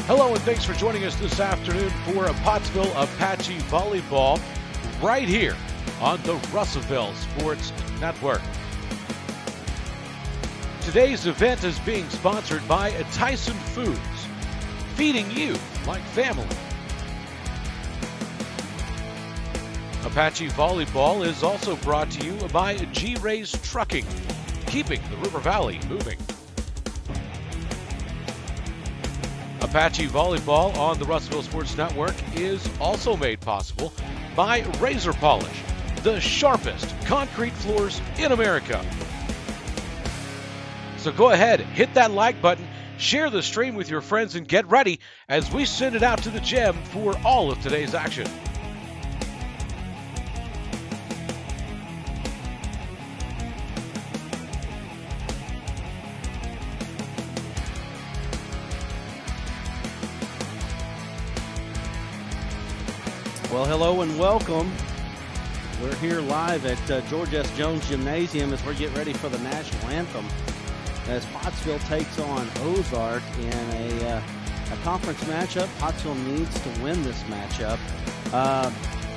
Hello, and thanks for joining us this afternoon for a Pottsville Apache volleyball right here on the Russellville Sports Network. Today's event is being sponsored by Tyson Foods, feeding you like family. Apache volleyball is also brought to you by G-Rays Trucking, keeping the River Valley moving. Apache volleyball on the Russellville Sports Network is also made possible by Razor Polish, the sharpest concrete floors in America. So go ahead, hit that like button, share the stream with your friends, and get ready as we send it out to the gym for all of today's action. Well, hello and welcome. We're here live at George S. Jones Gymnasium as we get ready for the national anthem as Pottsville takes on Ozark in a conference matchup. Pottsville needs to win this matchup.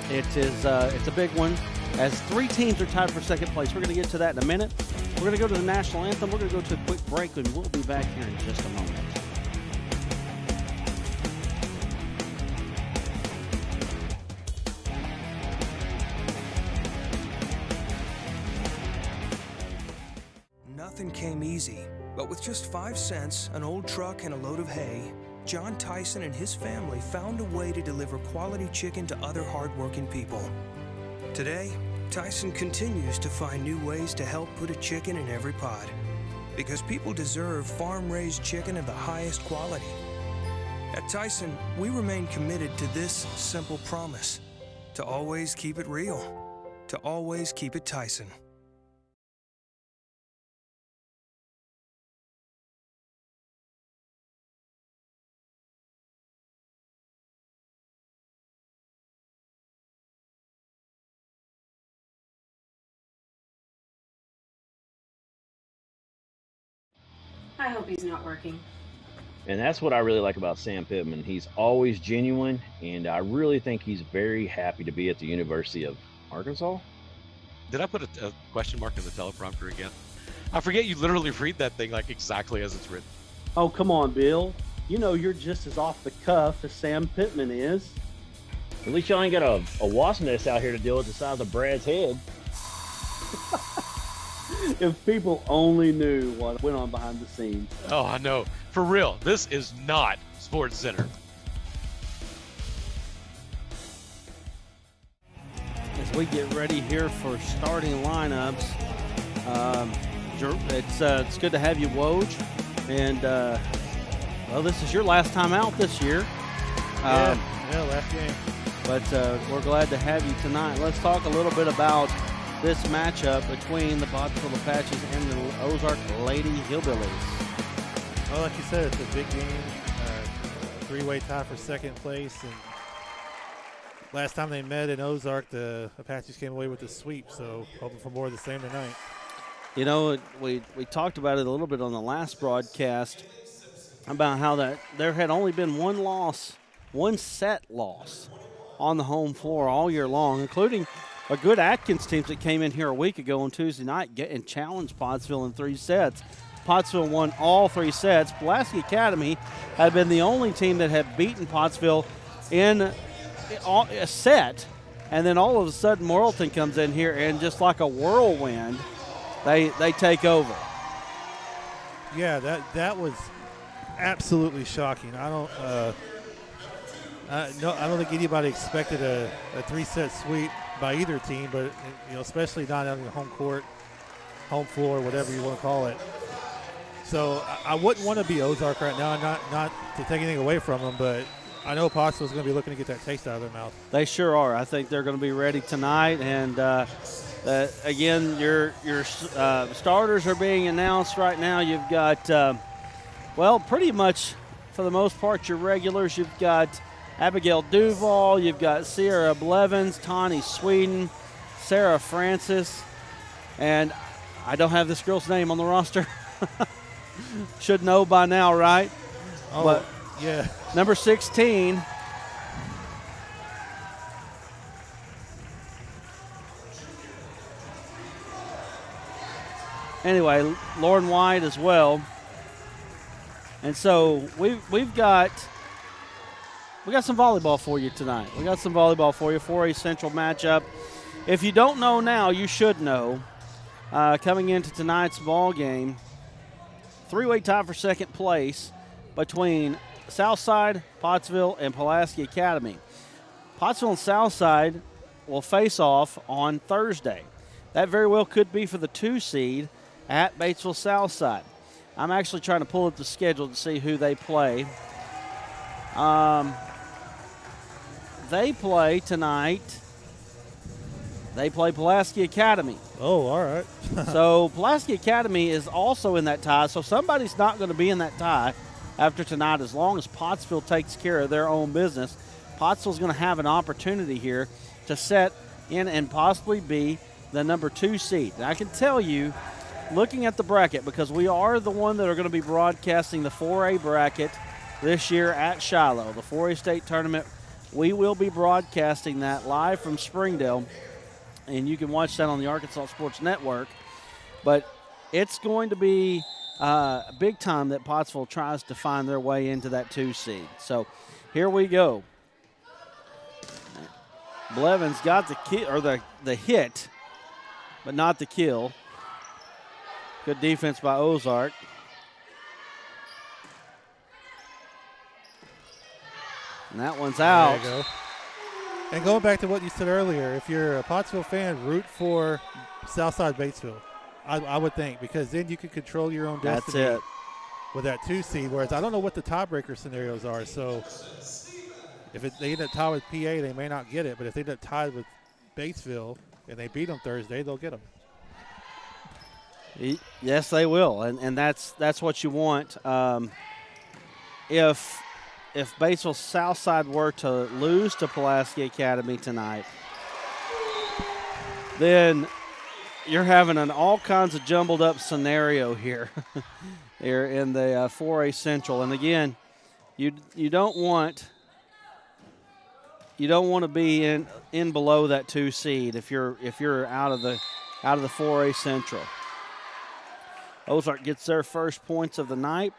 It's a big one as three teams are tied for second place. We're going to get to that in a minute. We're going to go to the national anthem. We're going to go to a quick break, and we'll be back here in just a moment. Nothing came easy, but with just 5 cents, an old truck, and a load of hay, John Tyson and his family found a way to deliver quality chicken to other hardworking people. Today, Tyson continues to find new ways to help put a chicken in every pot, because people deserve farm-raised chicken of the highest quality. At Tyson, we remain committed to this simple promise: to always keep it real, to always keep it Tyson. I hope he's not working. And that's what I really like about Sam Pittman. He's always genuine, and I really think he's very happy to be at the University of Arkansas. Did I put a question mark in the teleprompter again? I forget you literally read that thing like exactly as it's written. Oh, come on, Bill. You know you're just as off the cuff as Sam Pittman is. At least y'all ain't got a wasp nest out here to deal with the size of Brad's head. If people only knew what went on behind the scenes. Oh, I know. For real, this is not Sports Center. As we get ready here for starting lineups, it's good to have you, Woj. And, well, this is your last time out this year. Last game. But we're glad to have you tonight. Let's talk a little bit about this matchup between the Pottsville Apaches and the Ozark Lady Hillbillies. Well, like you said, it's a big game. Three-way tie for second place. And last time they met in Ozark, the Apaches came away with a sweep, so hoping for more of the same tonight. You know, we talked about it a little bit on the last broadcast about how that there had only been one set loss on the home floor all year long, including a good Atkins team that came in here a week ago on Tuesday night and challenged Pottsville in 3 sets. Pottsville won all 3 sets. Pulaski Academy had been the only team that had beaten Pottsville in a set, and then all of a sudden Morrilton comes in here and just like a whirlwind, they take over. Yeah, that was absolutely shocking. I don't think anybody expected a 3-set sweep by either team, but especially not on the home court, home floor, whatever you want to call it. So I wouldn't want to be Ozark right now, not to take anything away from them, but I know Pottsville's going to be looking to get that taste out of their mouth. They sure are. I think they're going to be ready tonight, and again, your starters are being announced right now. You've got, pretty much for the most part, your regulars. You've got Abigail Duval, you've got Sierra Blevins, Tawny Sweden, Sarah Francis, and I don't have this girl's name on the roster. Should know by now, right? Oh, but Yeah. Number 16. Anyway, Lauren White as well. And so we've got some volleyball for you tonight. We got some volleyball for you, 4A Central matchup. If you don't know now, you should know. Coming into tonight's ball game, three-way tie for second place between Southside, Pottsville, and Pulaski Academy. Pottsville and Southside will face off on Thursday. That very well could be for the 2 seed at Batesville Southside. I'm actually trying to pull up the schedule to see who they play. They play tonight. They play Pulaski Academy. Oh, all right. So Pulaski Academy is also in that tie. So somebody's not going to be in that tie after tonight as long as Pottsville takes care of their own business. Pottsville's going to have an opportunity here to set in and possibly be the number 2 seed. And I can tell you, looking at the bracket, because we are the one that are going to be broadcasting the 4A bracket this year at Shiloh, the 4A state tournament. We will be broadcasting that live from Springdale, and you can watch that on the Arkansas Sports Network. But it's going to be big time that Pottsville tries to find their way into that 2 seed. So here we go. Blevins got the hit, but not the kill. Good defense by Ozark. And that one's out. There you go. And going back to what you said earlier, if you're a Pottsville fan, root for Southside Batesville, I would think, because then you can control your own destiny. That's it. With that 2 seed, whereas I don't know what the tiebreaker scenarios are. So if they end up tied with PA, they may not get it. But if they end up tied with Batesville and they beat them Thursday, they'll get them. Yes, they will, and that's what you want. If Batesville Southside were to lose to Pulaski Academy tonight, then you're having an all kinds of jumbled up scenario here, here in the 4A Central. And again, you don't want to be in below that 2 seed if you're out of the 4A Central. Ozark gets their first points of the night.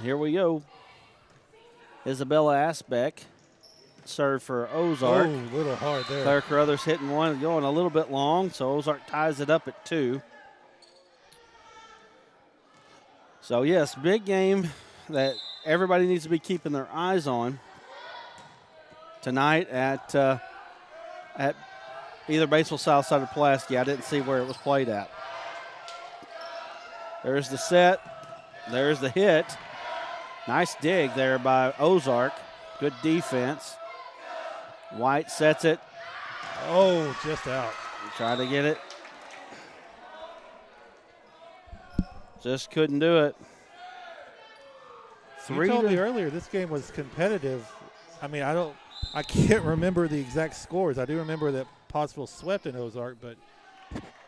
Here we go. Isabella Asbeck serve for Ozark. Oh, a little hard there. Claire Carruthers hitting one, going a little bit long, so Ozark ties it up at 2. So, yes, big game that everybody needs to be keeping their eyes on tonight at either Batesville Southside or Pulaski. I didn't see where it was played at. There's the set. There's the hit. Nice dig there by Ozark. Good defense. White sets it. Oh, just out. Try to get it. Just couldn't do it. You told me earlier this game was competitive. I mean, I can't remember the exact scores. I do remember that Pottsville swept in Ozark, but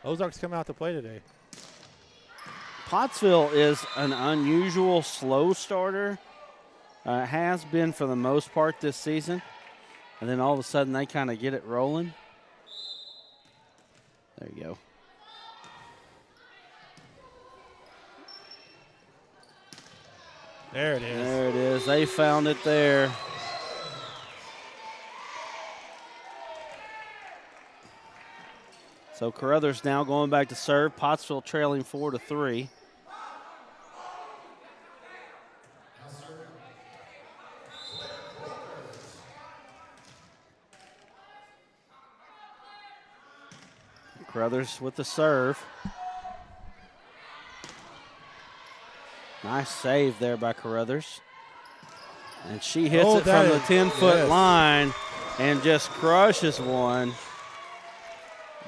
Ozark's come out to play today. Pottsville is an unusual slow starter. Has been for the most part this season. And then all of a sudden they kind of get it rolling. There you go. There it is. There it is. They found it there. So Carruthers now going back to serve. Pottsville trailing 4-3. Carruthers with the serve. Nice save there by Carruthers. And she hits it from the 10-foot line and just crushes one.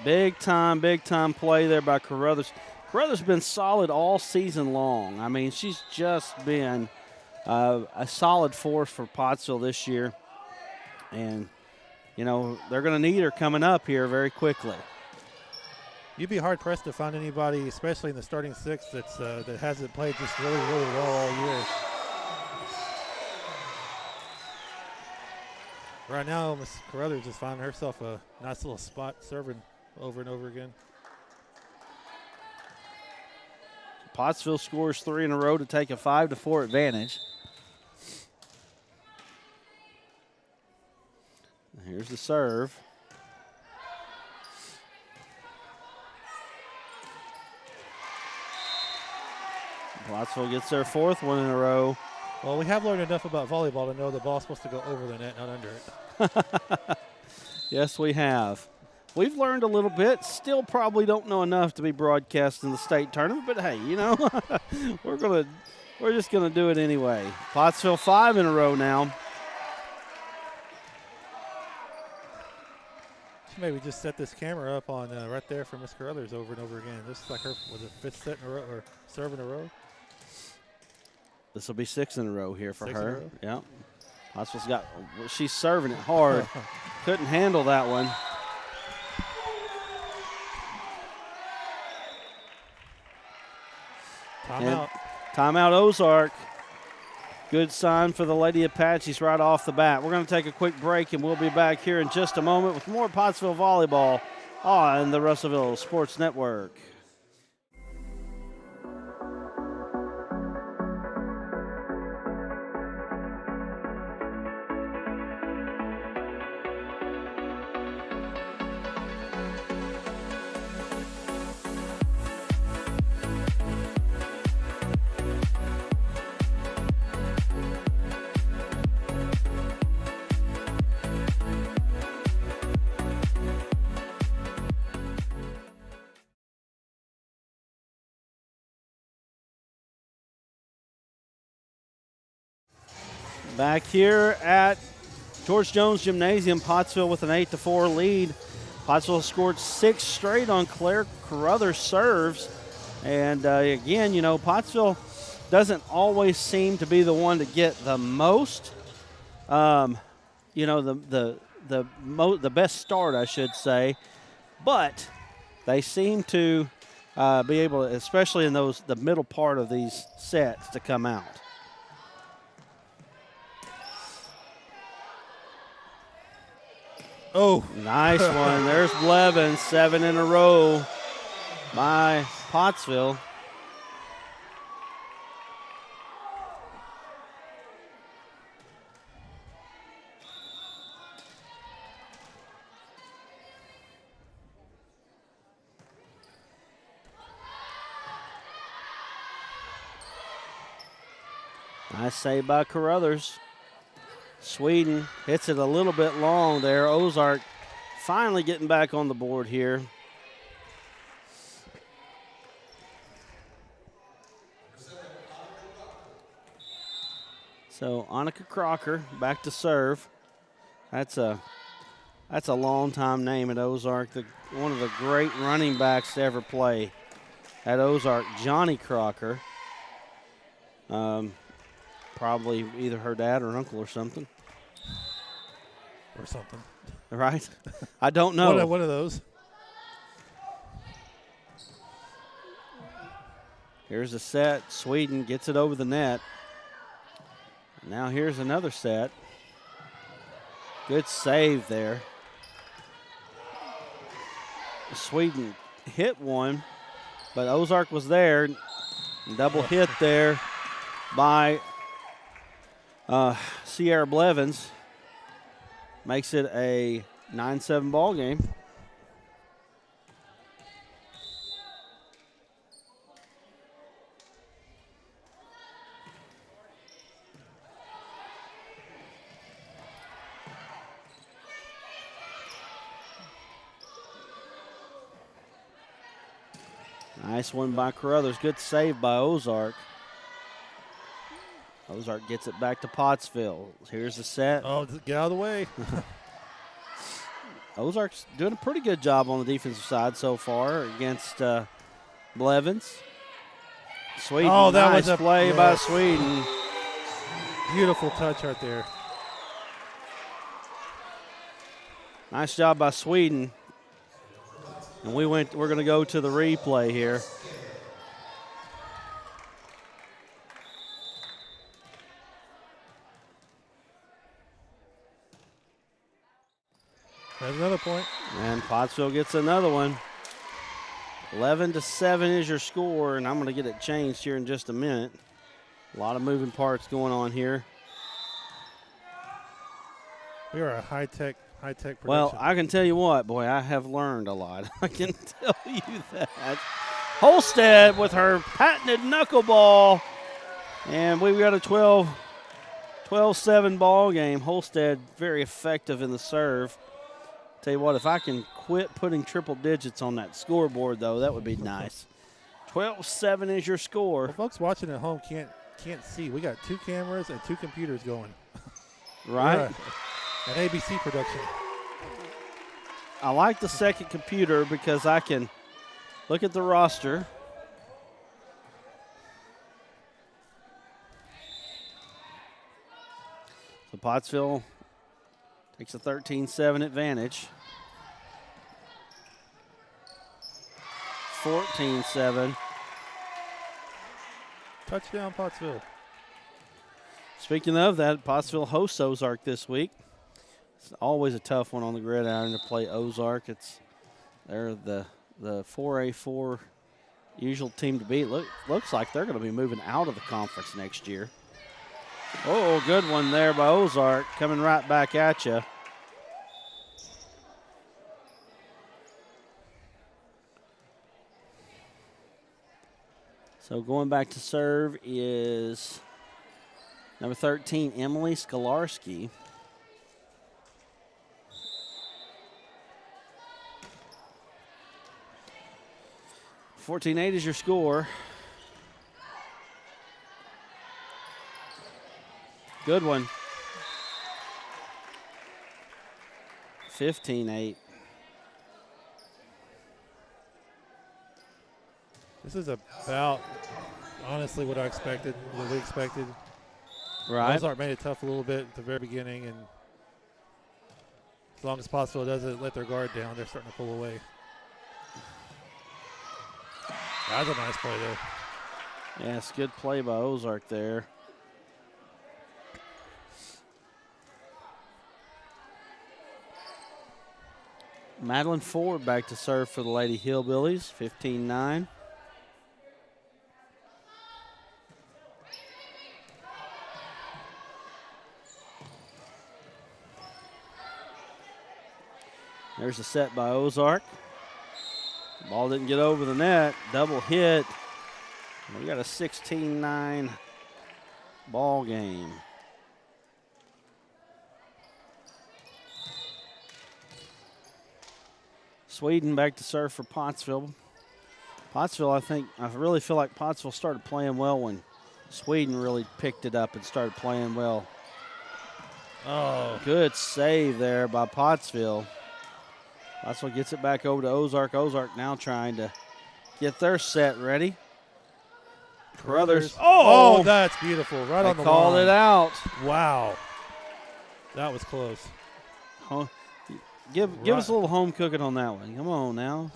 Big time play there by Carruthers. Carruthers been solid all season long. I mean, she's just been a solid force for Pottsville this year. And, you know, they're going to need her coming up here very quickly. You'd be hard-pressed to find anybody, especially in the starting six, that hasn't played just really, really well all year. Right now, Miss Carruthers is finding herself a nice little spot serving over and over again. Pottsville scores 3 in a row to take a 5-4 advantage. Here's the serve. Pottsville gets their 4th one in a row. Well, we have learned enough about volleyball to know the ball's supposed to go over the net, not under it. Yes, we have. We've learned a little bit. Still probably don't know enough to be broadcasting the state tournament, but hey, you know, we're just gonna do it anyway. Pottsville 5 in a row now. Maybe just set this camera up on right there for Miss Carruthers over and over again. This is like her, was it 5th set in a row or serve in a row? This will be 6 in a row here for 6 in a her. row? Yeah. Pottsville's got, she's serving it hard. Couldn't handle that one. Timeout. Timeout Ozark. Good sign for the Lady Apaches right off the bat. We're going to take a quick break, and we'll be back here in just a moment with more Pottsville volleyball on the Russellville Sports Network. Back here at George Jones Gymnasium, Pottsville with an 8-4 lead. Pottsville scored 6 straight on Claire Carruthers serves. And again, you know, Pottsville doesn't always seem to be the one to get the most, you know, the best start, I should say. But they seem to be able to, especially in the middle part of these sets, to come out. Oh, nice one. There's Blevins, 7 in a row by Pottsville. Nice save by Carruthers. Sweden hits it a little bit long there. Ozark finally getting back on the board here. So Annika Crocker back to serve. That's a long time name at Ozark. One of the great running backs to ever play at Ozark, Johnny Crocker. Probably either her dad or uncle or something. Or something. Right? I don't know. One of those. Here's a set. Sweden gets it over the net. Now here's another set. Good save there. Sweden hit one, but Ozark was there. Double hit there by Sierra Blevins. Makes it a 9-7 ball game. Nice one by Carruthers. Good save by Ozark. Ozark gets it back to Pottsville. Here's the set. Oh, get out of the way. Ozark's doing a pretty good job on the defensive side so far against Blevins. Sweden, oh, that nice was a play by Sweden. Beautiful touch right there. Nice job by Sweden. And we're going to go to the replay here. There's another point. And Pottsville gets another one. 11-7 is your score, and I'm going to get it changed here in just a minute. A lot of moving parts going on here. We are a high-tech production. Well, I can tell you what, boy, I have learned a lot. I can tell you that. Holstead with her patented knuckleball. And we've got a 12-7 ball game. Holstead very effective in the serve. Tell you what, if I can quit putting triple digits on that scoreboard, though, that would be nice. 12-7 is your score. Well, folks watching at home can't see. We got 2 cameras and 2 computers going. Right? An ABC production. I like the second computer because I can look at the roster. So Pottsville takes a 13-7 advantage. 14-7. Touchdown, Pottsville. Speaking of that, Pottsville hosts Ozark this week. It's always a tough one on the gridiron to play Ozark. They're the 4A4 usual team to beat. Looks like they're going to be moving out of the conference next year. Oh, good one there by Ozark, coming right back at you. So going back to serve is number 13, Emily Skolarski. $14-8 is your score. Good one. 15-8. This is about, honestly, what we expected. Right. Ozark made it tough a little bit at the very beginning, and as long as Pottsville doesn't let their guard down, they're starting to pull away. That was a nice play there. Yes, good play by Ozark there. Madeline Ford back to serve for the Lady Hillbillies, 15-9. There's a set by Ozark. Ball didn't get over the net. Double hit. We got a 16-9 ball game. Sweden back to serve for Pottsville. Pottsville, I really feel like Pottsville started playing well when Sweden really picked it up and started playing well. Oh, good save there by Pottsville. Pottsville gets it back over to Ozark. Ozark now trying to get their set ready. Carruthers. Oh, that's beautiful. Right on the line. Called it out. Wow. That was close. Give us a little home cooking on that one. Come on now.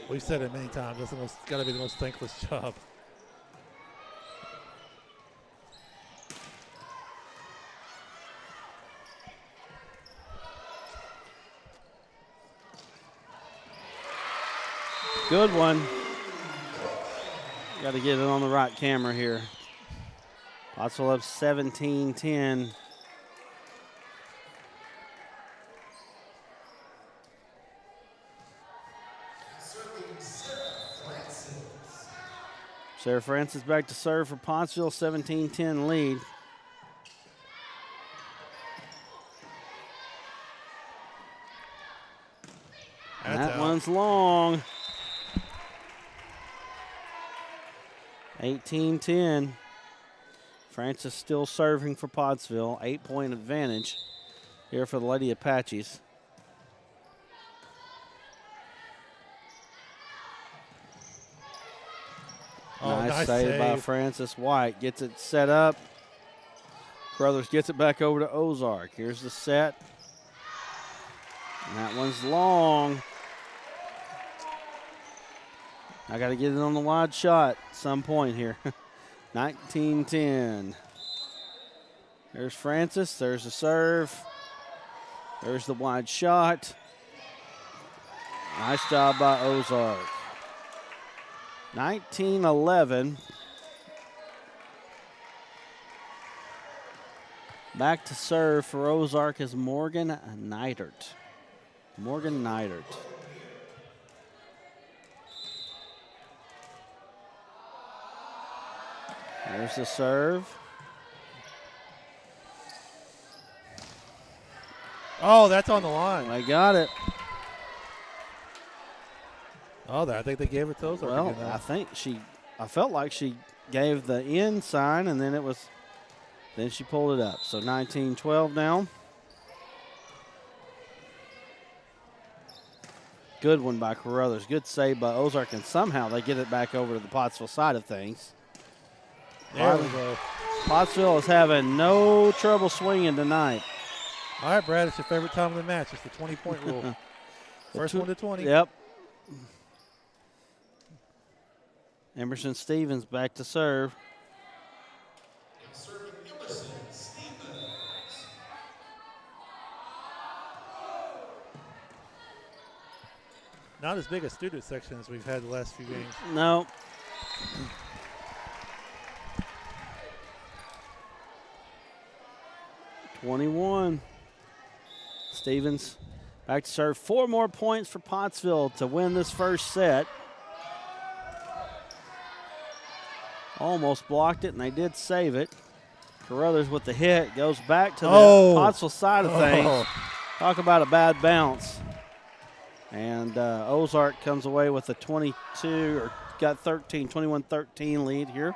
We've said it many times. That's got to be the most thankless job. Good one. Got to get it on the right camera here. Pottsville up 17-10. Sarah Francis back to serve for Pottsville, 17-10 lead. And that one's long. 18-10. Francis still serving for Pottsville. 8-point advantage here for the Lady Apaches. Oh, nice save by Francis White. Gets it set up. Carruthers gets it back over to Ozark. Here's the set. And that one's long. I got to get it on the wide shot at some point here. 19-10. There's Francis. There's the serve. There's the wide shot. Nice job by Ozark. 19-11. Back to serve for Ozark is Morgan Neidert. Morgan Neidert. There's the serve. Oh, that's on the line. I got it. Oh, I think they gave it to Ozark. Well, again, I felt like she gave the end sign, and then she pulled it up. So 19-12 now. Good one by Carruthers. Good save by Ozark, and somehow they get it back over to the Pottsville side of things. There we go. Pottsville is having no trouble swinging tonight. All right, Brad, it's your favorite time of the match. It's the 20-point rule. First one to 20. Yep. Emerson Stevens back to serve. Not as big a student section as we've had the last few games. No. (21) Stevens back to serve. 4 more points for Pottsville to win this first set. Almost blocked it, and they did save it. Carruthers with the hit goes back to the Pottsville side of things. Talk about a bad bounce. And Ozark comes away with a 21-13 lead here.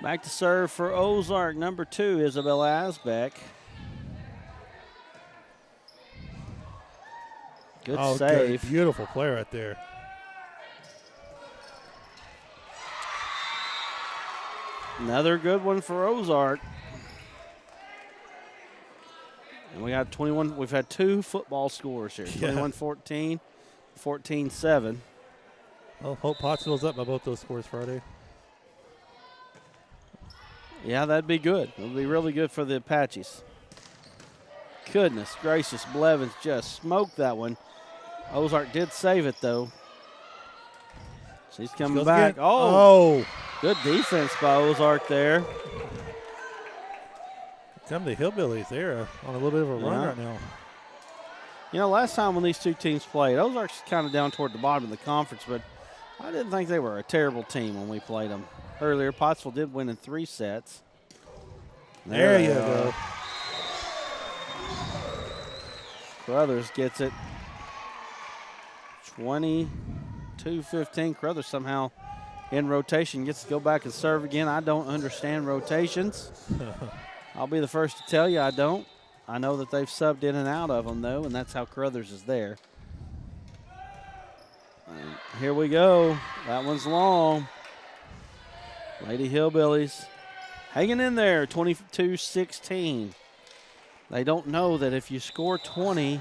Back to serve for Ozark, number 2, Isabel Asbeck. Good save. Good. Beautiful play right there. Another good one for Ozark. And we got 21. We've had 2 football scores here. 21-14, 14-7. Well, hope Pottsville's up by both those scores Friday. Yeah, that'd be good. It would be really good for the Apaches. Goodness gracious, Blevins just smoked that one. Ozark did save it, though. She's coming back. Again. Oh, good defense by Ozark there. Come the Hillbillies. They're on a little bit of a run right now. You know, last time when these two teams played, Ozark's kind of down toward the bottom of the conference, but I didn't think they were a terrible team when we played them earlier. Pottsville did win in 3 sets. There you go. Carruthers gets it. 22-15. Carruthers somehow in rotation gets to go back and serve again. I don't understand rotations. I'll be the first to tell you I don't. I know that they've subbed in and out of them, though, and that's how Carruthers is there. And here we go. That one's long. Lady Hillbillies hanging in there, 22-16. They don't know that if you score 20,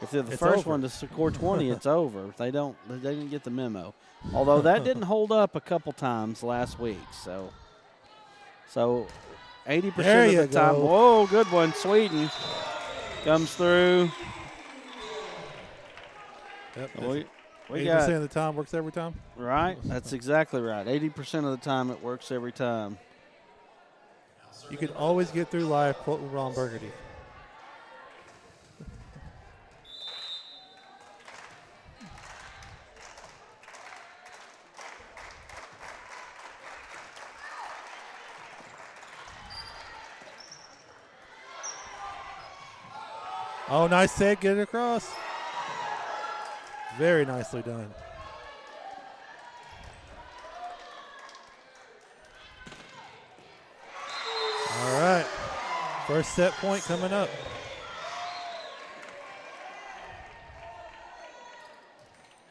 if they're the first one to score 20, it's over. They didn't get the memo. Although that didn't hold up a couple times last week. So 80% of the time. Whoa, good one. Sweden comes through. Yep, we 80% of the time works every time? Right. That's exactly right. 80% of the time it works every time. You can always get through live quoting Ron Burgundy. Oh, nice set. Get it across. Very nicely done. All right. First set point coming up.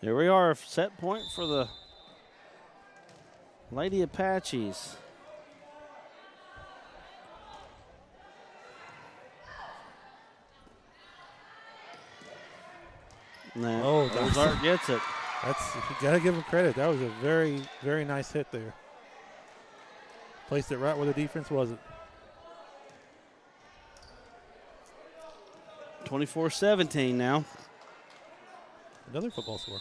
Here we are. Set point for the Lady Apaches. Nah, Ozark gets it. You got to give him credit. That was a very, very nice hit there. Placed it right where the defense wasn't. 24-17 now. Another football score.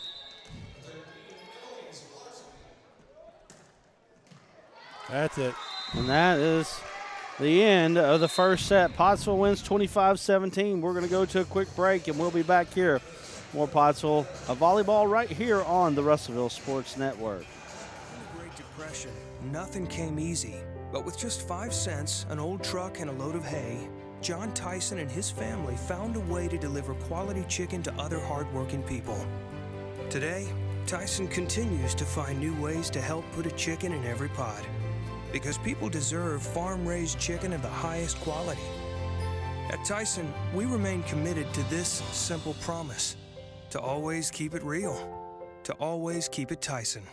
That's it. And that is the end of the first set. Pottsville wins 25-17. We're going to go to a quick break, and we'll be back here. More Pottsville volleyball right here on the Russellville Sports Network. In the Great Depression, nothing came easy. But with just 5 cents, an old truck, and a load of hay, John Tyson and his family found a way to deliver quality chicken to other hardworking people. Today, Tyson continues to find new ways to help put a chicken in every pot. Because people deserve farm-raised chicken of the highest quality. At Tyson, we remain committed to this simple promise: to always keep it real, to always keep it Tyson.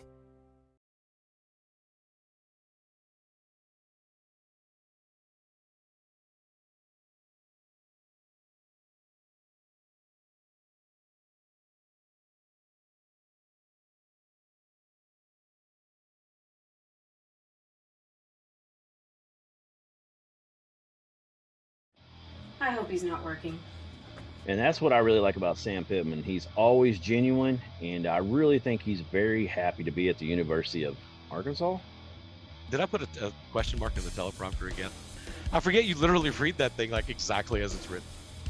I hope he's not working. And that's what I really like about Sam Pittman. He's always genuine, and I really think he's very happy to be at the University of Arkansas. Did I put a question mark in the teleprompter again? I forget you literally read that thing like exactly as it's written.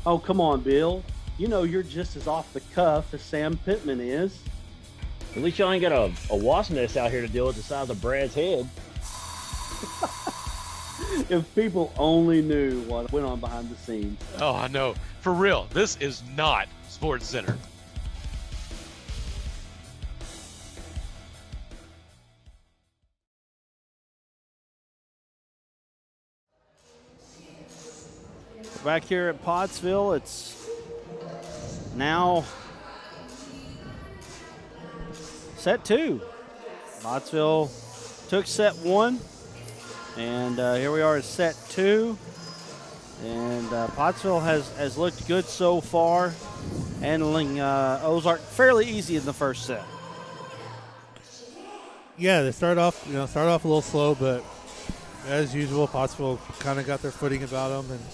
Oh, come on, Bill. You know you're just as off the cuff as Sam Pittman is. At least y'all ain't got a wasp nest out here to deal with the size of Brad's head. If people only knew what went on behind the scenes. Oh, I know. For real, this is not Sports Center. Back here at Pottsville, it's now set 2. Pottsville took set 1, and here we are at set 2. And Pottsville has looked good so far, handling Ozark fairly easy in the first set. Yeah, they started off a little slow, but as usual, Pottsville kind of got their footing about them, and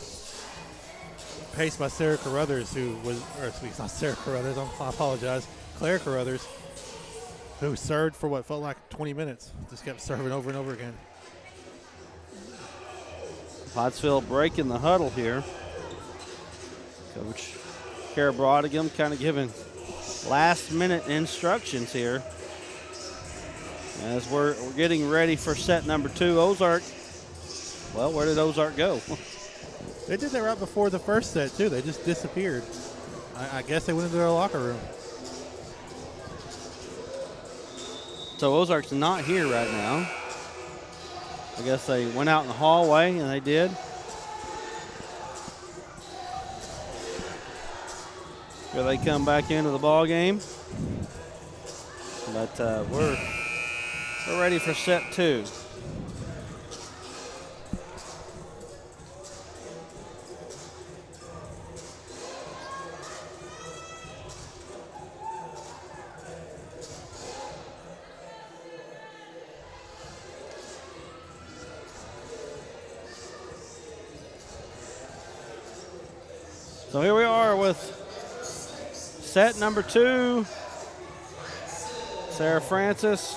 paced by Sarah Carruthers, not Sarah Carruthers, I apologize, Claire Carruthers, who served for what felt like 20 minutes. Just kept serving over and over again. Pottsville breaking the huddle here. Coach Kara Brodigam kind of giving last-minute instructions here as we're getting ready for set number 2. Ozark, well, where did Ozark go? They did that right before the first set, too. They just disappeared. I guess they went into their locker room. So Ozark's not here right now. I guess they went out in the hallway, and they did. Here they come back into the ball game. But we're ready for set 2. So here we are with set number 2. Sarah Francis.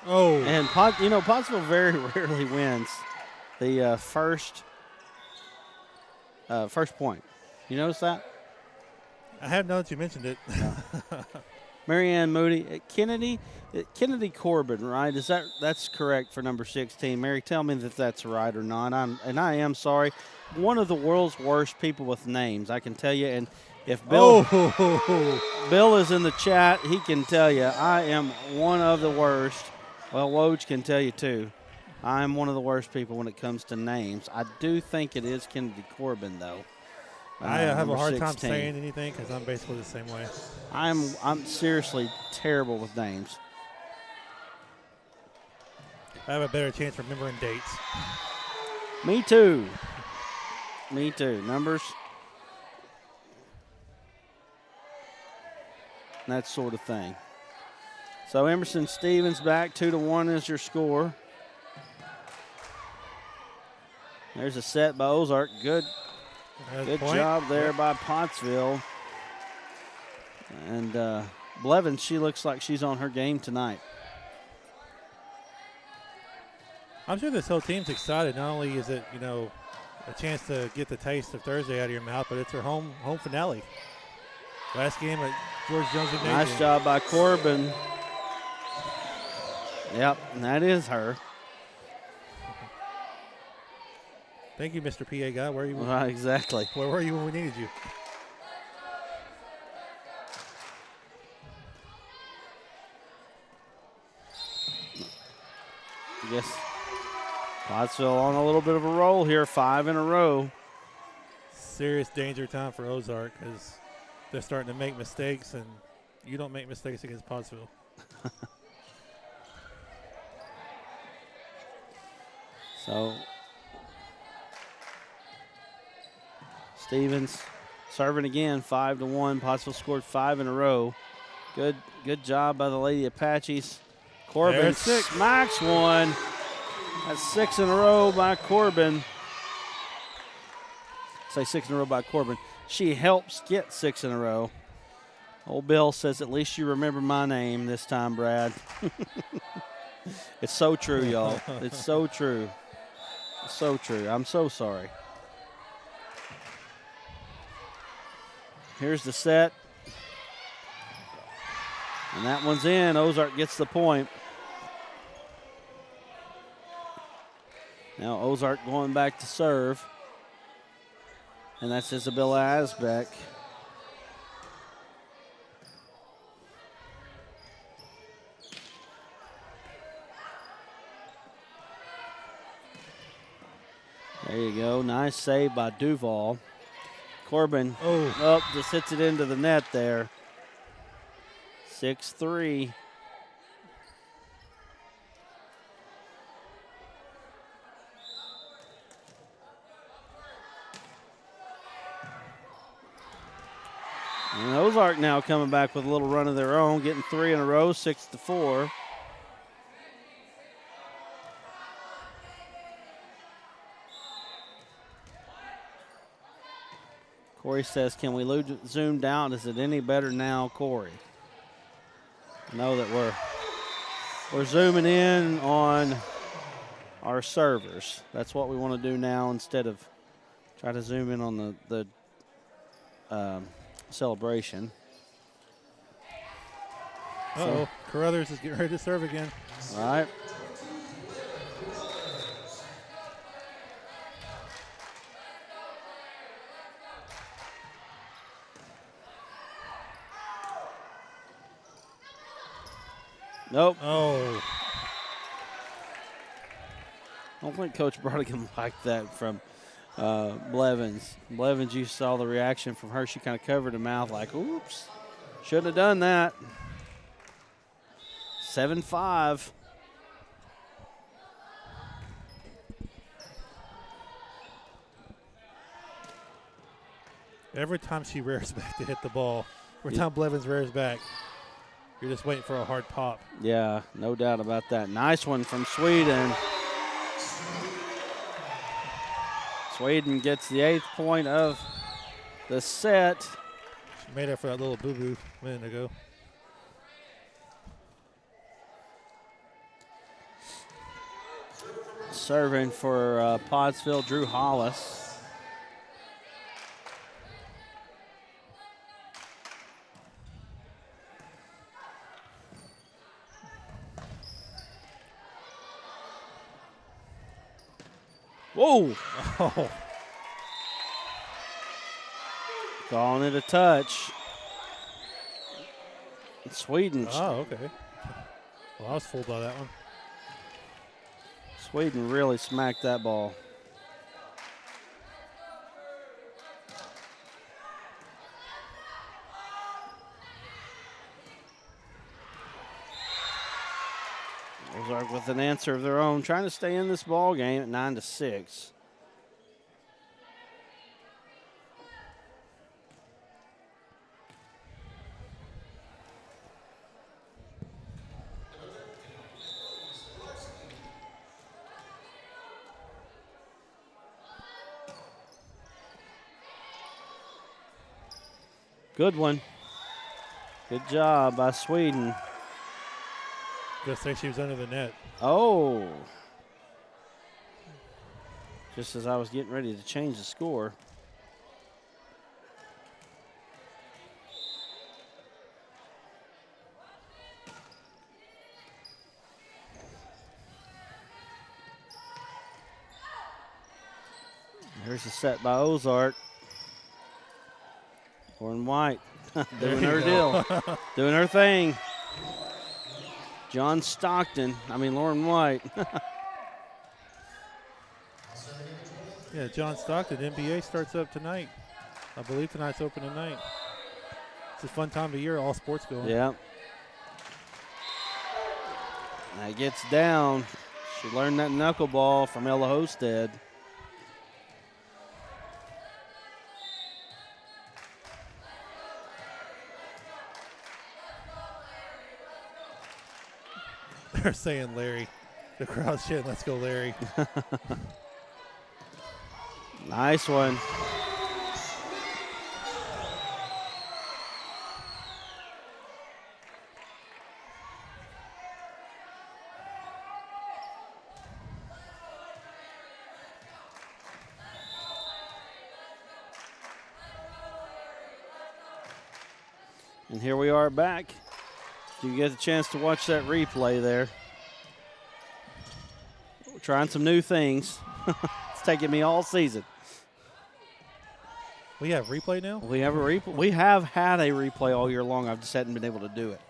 Oh. And Pottsville very rarely wins the first point. You notice that? I have noticed you mentioned it. Marianne Moody, Kennedy Corbin, right? That's correct for number 16? Mary, tell me that that's right or not. I am sorry. One of the world's worst people with names, I can tell you. And if Bill is in the chat, he can tell you I am one of the worst. Well, Woj can tell you too. I'm one of the worst people when it comes to names. I do think it is Kennedy Corbin, though. I have a number hard time 16. saying anything because I'm basically the same way. I'm seriously terrible with names. I have a better chance remembering dates. Me too. Me too. Numbers. That sort of thing. So Emerson Stevens back 2-1 is your score. There's a set by Ozark. Good job there by Pottsville. And Blevins, she looks like she's on her game tonight. I'm sure this whole team's excited. Not only is it, a chance to get the taste of Thursday out of your mouth, but it's her home finale. Last game at George Jones Gymnasium. Nice job by Corbin. Yep, and that is her. Thank you, Mr. PA guy. Where are you? Right, exactly. Where were you when we needed you? I guess Pottsville on a little bit of a roll here, 5 in a row. Serious danger time for Ozark as they're starting to make mistakes, and you don't make mistakes against Pottsville. So Stevens serving again, 5-1. Pottsville scored 5 in a row. Good job by the Lady Apaches. Corbin smacks one. That's 6 in a row by Corbin. Say 6 in a row by Corbin. She helps get 6 in a row. Old Bill says, at least you remember my name this time, Brad. It's so true, y'all. It's so true. It's so true. I'm so sorry. Here's the set. And that one's in. Ozark gets the point. Now Ozark going back to serve. And that's Isabella Asbeck. There you go. Nice save by Duval. Corbin just hits it into the net there. 6-3. And Ozark now coming back with a little run of their own, getting 3 in a row, 6-4. Corey says, can we zoom down? Is it any better now, Corey? I know that we're zooming in on our servers. That's what we want to do now instead of try to zoom in on the celebration. Uh-oh, Carruthers is getting ready to serve again. All right. Nope. Oh. I don't think Coach Brodigan liked that from Blevins. Blevins, you saw the reaction from her. She kind of covered her mouth like, oops, shouldn't have done that. 7-5. Every time she rears back to hit the ball, every time Blevins rears back, you're just waiting for a hard pop. Yeah, no doubt about that. Nice one from Sweden. Sweden gets the 8th point of the set. She made up for that little boo-boo a minute ago. Serving for Pottsville, Drew Hollis. Whoa! Oh. Calling it a touch. Sweden. Oh, okay. Well, I was fooled by that one. Sweden really smacked that ball. Ozark with an answer of their own, trying to stay in this ball game at 9-6. Good one. Good job by Sweden. Just think she was under the net. Oh. Just as I was getting ready to change the score. Here's a set by Ozark. Lauren White doing her deal, doing her thing. Lauren White. Yeah, John Stockton, NBA starts up tonight. I believe tonight's opening night. It's a fun time of year, all sports going. Yeah. That gets down. She learned that knuckleball from Ella Hosted. They're saying Larry. The crowd's chanting, let's go, Larry. Nice one. And here we are back. You get a chance to watch that replay there. We're trying some new things. It's taking me all season. We have replay now? We have a replay. We have had a replay all year long. I just hadn't been able to do it.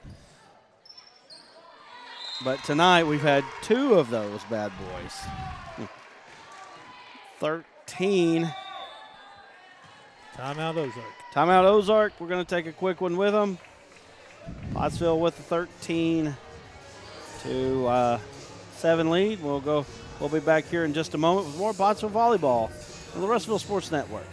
But tonight we've had two of those bad boys. 13. Timeout Ozark. Timeout Ozark. We're going to take a quick one with them. Pottsville with the 13-7 lead. We'll be back here in just a moment with more Pottsville volleyball on the Russellville Sports Network.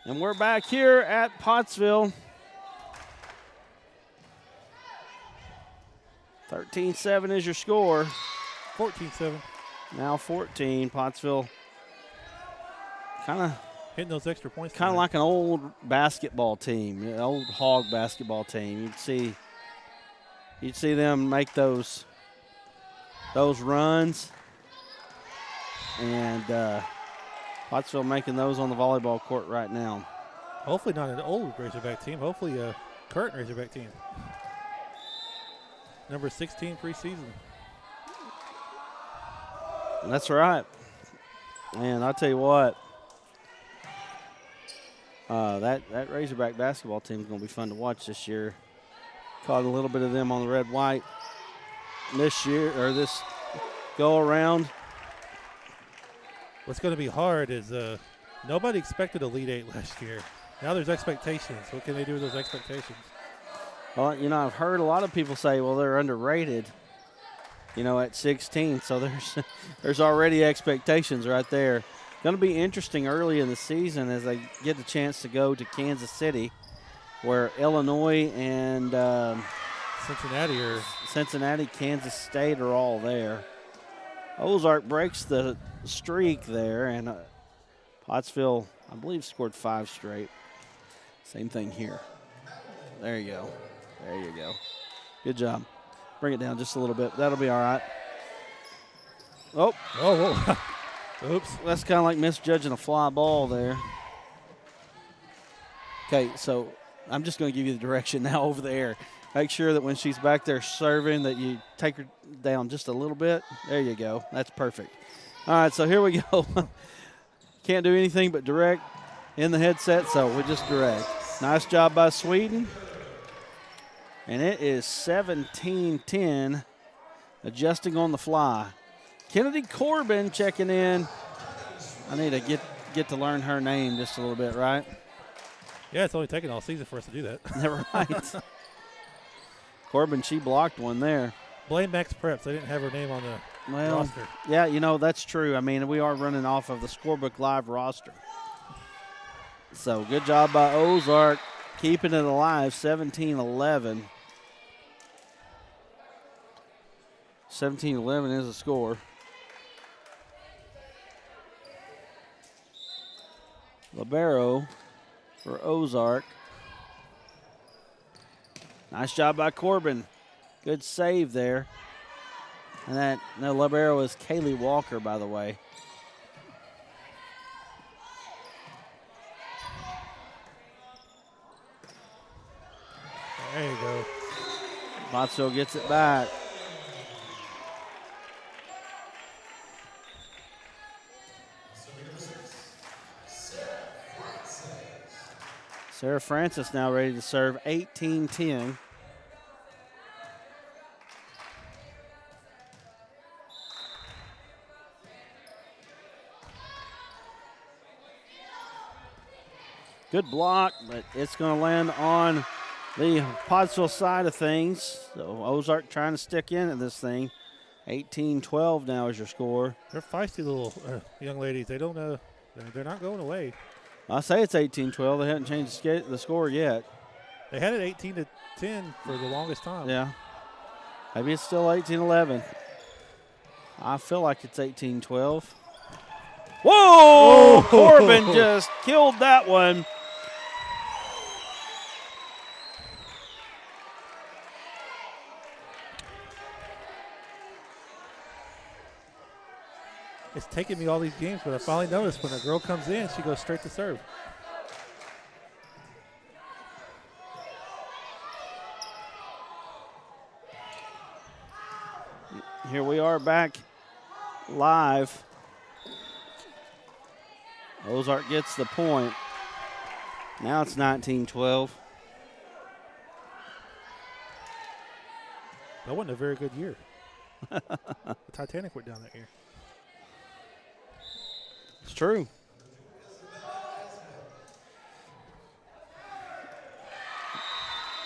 And we're back here at Pottsville. 13-7 is your score. 14-7. Now 14. Pottsville kind of hitting those extra points. Kind of like an old basketball team, an old Hog basketball team. You'd see them make those runs, and Pottsville making those on the volleyball court right now. Hopefully not an old Razorback team. Hopefully a current Razorback team. Number 16 preseason. That's right. And I'll tell you what, that Razorback basketball team is going to be fun to watch this year. Caught a little bit of them on the red-white this year, or this go-around. What's going to be hard is nobody expected Elite Eight last year. Now there's expectations. What can they do with those expectations? Well, I've heard a lot of people say, well, they're underrated, at 16. So there's already expectations right there. Going to be interesting early in the season as they get the chance to go to Kansas City, where Illinois and Cincinnati Kansas State are all there. Ozark breaks the streak there, and Pottsville, I believe, scored 5 straight. Same thing here. There you go. There you go. Good job. Bring it down just a little bit. That'll be all right. Oh. Oh, oops. That's kind of like misjudging a fly ball there. Okay, so I'm just going to give you the direction now over there. Make sure that when she's back there serving that you take her down just a little bit. There you go. That's perfect. All right, so here we go. Can't do anything but direct in the headset, so we just direct. Nice job by Sweden. And it is 17-10, adjusting on the fly. Kennedy Corbin checking in. I need to get to learn her name just a little bit, right? Yeah, it's only taken all season for us to do that. Right. Corbin, she blocked one there. Blame Max Preps. They didn't have her name on the roster. Yeah, you know, that's true. I mean, we are running off of the Scorebook Live roster. So good job by Ozark keeping it alive, 17-11. 17-11 is the score. Libero for Ozark. Nice job by Corbin. Good save there. And that libero is Kaylee Walker, by the way. There you go. Pottsville gets it back. Sarah Francis now ready to serve, 18-10. Good block, but it's going to land on the Pottsville side of things. So Ozark trying to stick in at this thing. 18-12 now is your score. They're feisty little young ladies. They don't they're not going away. I say it's 18-12. They haven't changed the score yet. They had it 18-10 for the longest time. Yeah. Maybe it's still 18-11. I feel like it's 18-12. Whoa! Corbin just killed that one. It's taken me all these games, but I finally noticed when a girl comes in, she goes straight to serve. Here we are back live. Ozark gets the point. Now it's 19-12. That wasn't a very good year. The Titanic went down that year. It's true.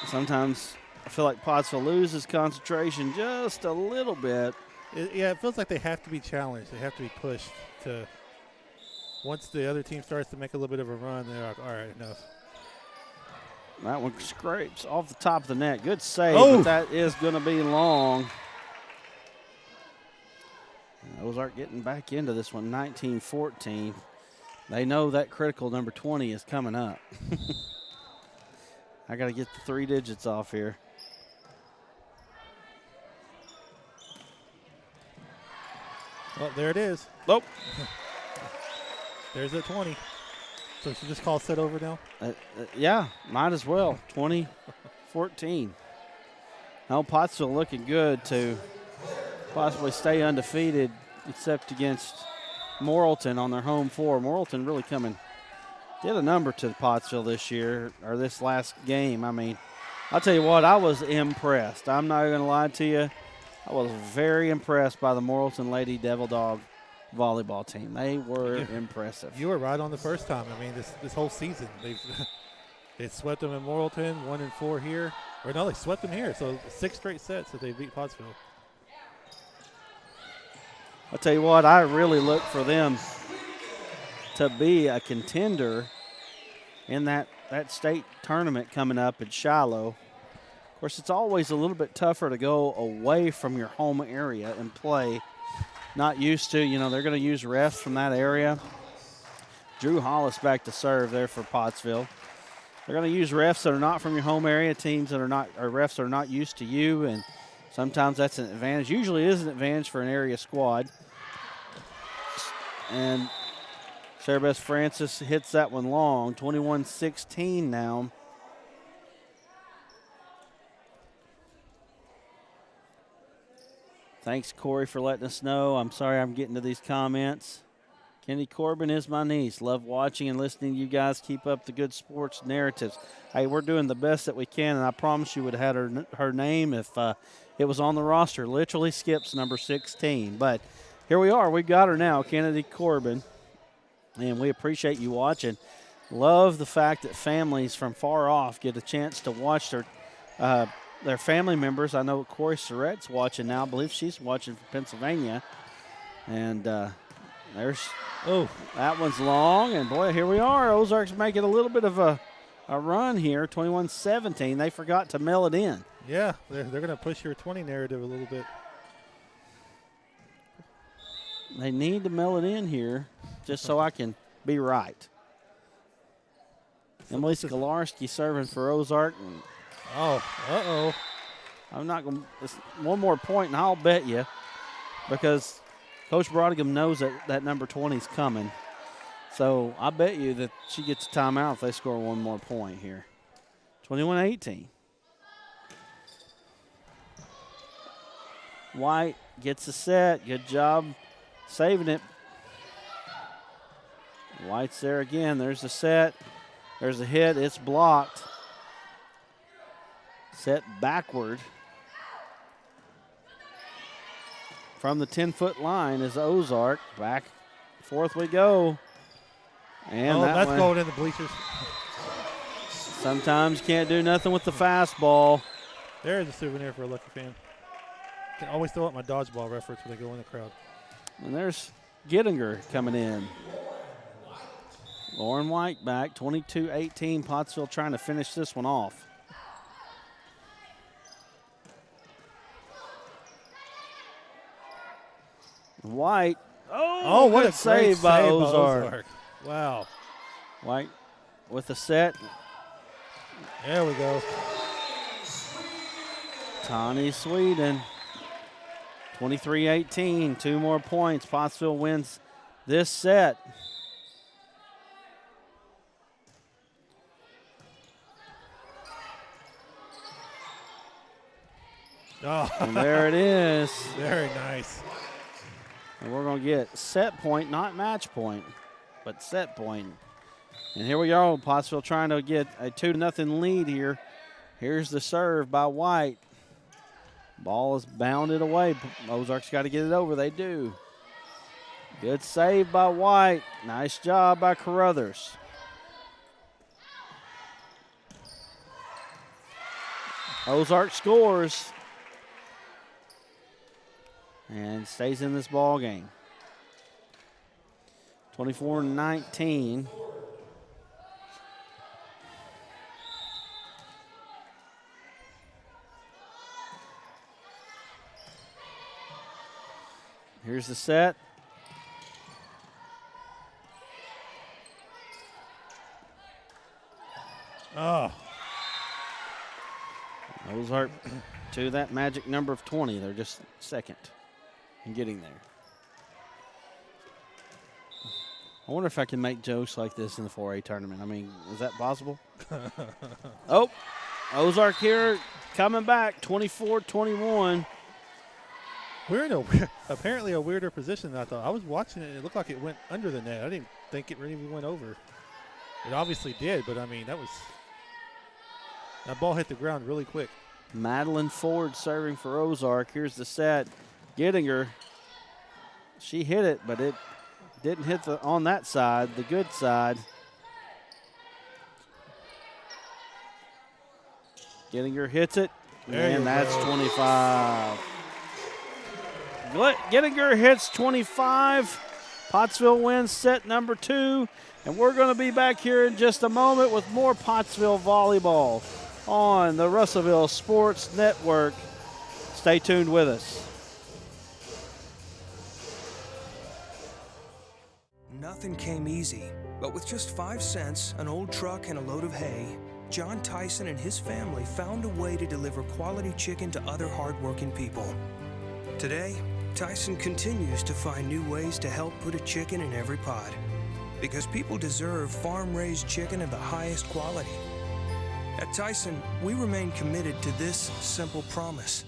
Sometimes I feel like Pottsville loses concentration just a little bit. It feels like they have to be challenged. They have to be pushed to. Once the other team starts to make a little bit of a run, they're like, all right, enough. That one scrapes off the top of the net. Good save, Oh. but that is going to be long. Ozark getting back into this one, 19-14. They know that critical number 20 is coming up. I got to get the 3 digits off here. Well, there it is. Oh. There's a 20. So she just call set over now? Yeah, might as well. 20-14. Now Pottsville looking good to possibly stay undefeated except against Morrilton on their home floor. Morrilton really did a number to Pottsville this year, or this last game. I mean, I'll tell you what, I was impressed. I'm not going to lie to you. I was very impressed by the Morrilton Lady Devil Dog volleyball team. They were impressive. You were right on the first time. I mean, this whole season, they swept them in Morrilton, 1-4 here. Or no, they swept them here. So 6 straight sets that they beat Pottsville. I'll tell you what, I really look for them to be a contender in that state tournament coming up at Shiloh. Of course, it's always a little bit tougher to go away from your home area and play. Not used to, they're going to use refs from that area. Drew Hollis back to serve there for Pottsville. They're going to use refs that are not from your home area, teams that are not, or refs that are not used to you, and sometimes that's an advantage. Usually it is an advantage for an area squad. And Cerebus Francis hits that one long, 21-16 now. Thanks, Corey, for letting us know. I'm sorry I'm getting to these comments. Kenny Corbin is my niece. Love watching and listening to you guys. Keep up the good sports narratives. Hey, we're doing the best that we can, and I promise you would have had her name if it was on the roster. Literally skips number 16. But here we are. We got her now, Kennedy Corbin, and we appreciate you watching. Love the fact that families from far off get a chance to watch their family members. I know Corey Surratt's watching now. I believe she's watching from Pennsylvania. And that one's long. And, boy, here we are. Ozark's making a little bit of a run here, 21-17. They forgot to mail it in. Yeah, they're going to push your 20 narrative a little bit. They need to mail it in here just so I can be right. Emily Skolarski serving for Ozark. I'm not going to – one more point, and I'll bet you, because Coach Brodigam knows that number 20 is coming. So I bet you that she gets a timeout if they score one more point here. 21-18. White gets the set. Good job saving it. White's there again. There's the set. There's the hit. It's blocked. Set backward. From the 10-foot line is Ozark. Back forth we go. And that's going in the bleachers. Sometimes you can't do nothing with the fastball. There's a souvenir for a lucky fan. Can always throw out my dodgeball reference when they go in the crowd. And there's Gittinger coming in. Lauren White back, 22-18. Pottsville trying to finish this one off. White. Oh, what a save by Ozark. Wow. White with the set. There we go. Tawny Sweden. 23-18. 2 more points. Pottsville wins this set. And there it is. Very nice. And we're going to get set point, not match point, but set point. And here we go. Pottsville trying to get a 2-0 lead here. Here's the serve by White. Ball is bounded away. Ozark's got to get it over. They do. Good save by White. Nice job by Carruthers. Ozark scores and stays in this ball game. 24-19. Here's the set. Ozark to that magic number of 20. They're just second in getting there. I wonder if I can make jokes like this in the 4A tournament. I mean, is that possible? Ozark here coming back, 24-21. We're in apparently a weirder position than I thought. I was watching it, and it looked like it went under the net. I didn't think it really went over. It obviously did, but, I mean, that ball hit the ground really quick. Madeline Ford serving for Ozark. Here's the set. Gittinger. She hit it, but it didn't hit on that side, the good side. Gittinger hits it, and that's 25. Gittinger hits 25. Pottsville wins set number 2. And we're going to be back here in just a moment with more Pottsville volleyball. on the Russellville Sports Network. Stay tuned with us. Nothing came easy, but with just 5 cents, an old truck, and a load of hay, John Tyson and his family found a way to deliver quality chicken to other hardworking people. Today, Tyson continues to find new ways to help put a chicken in every pot, because people deserve farm-raised chicken of the highest quality. At Tyson, we remain committed to this simple promise: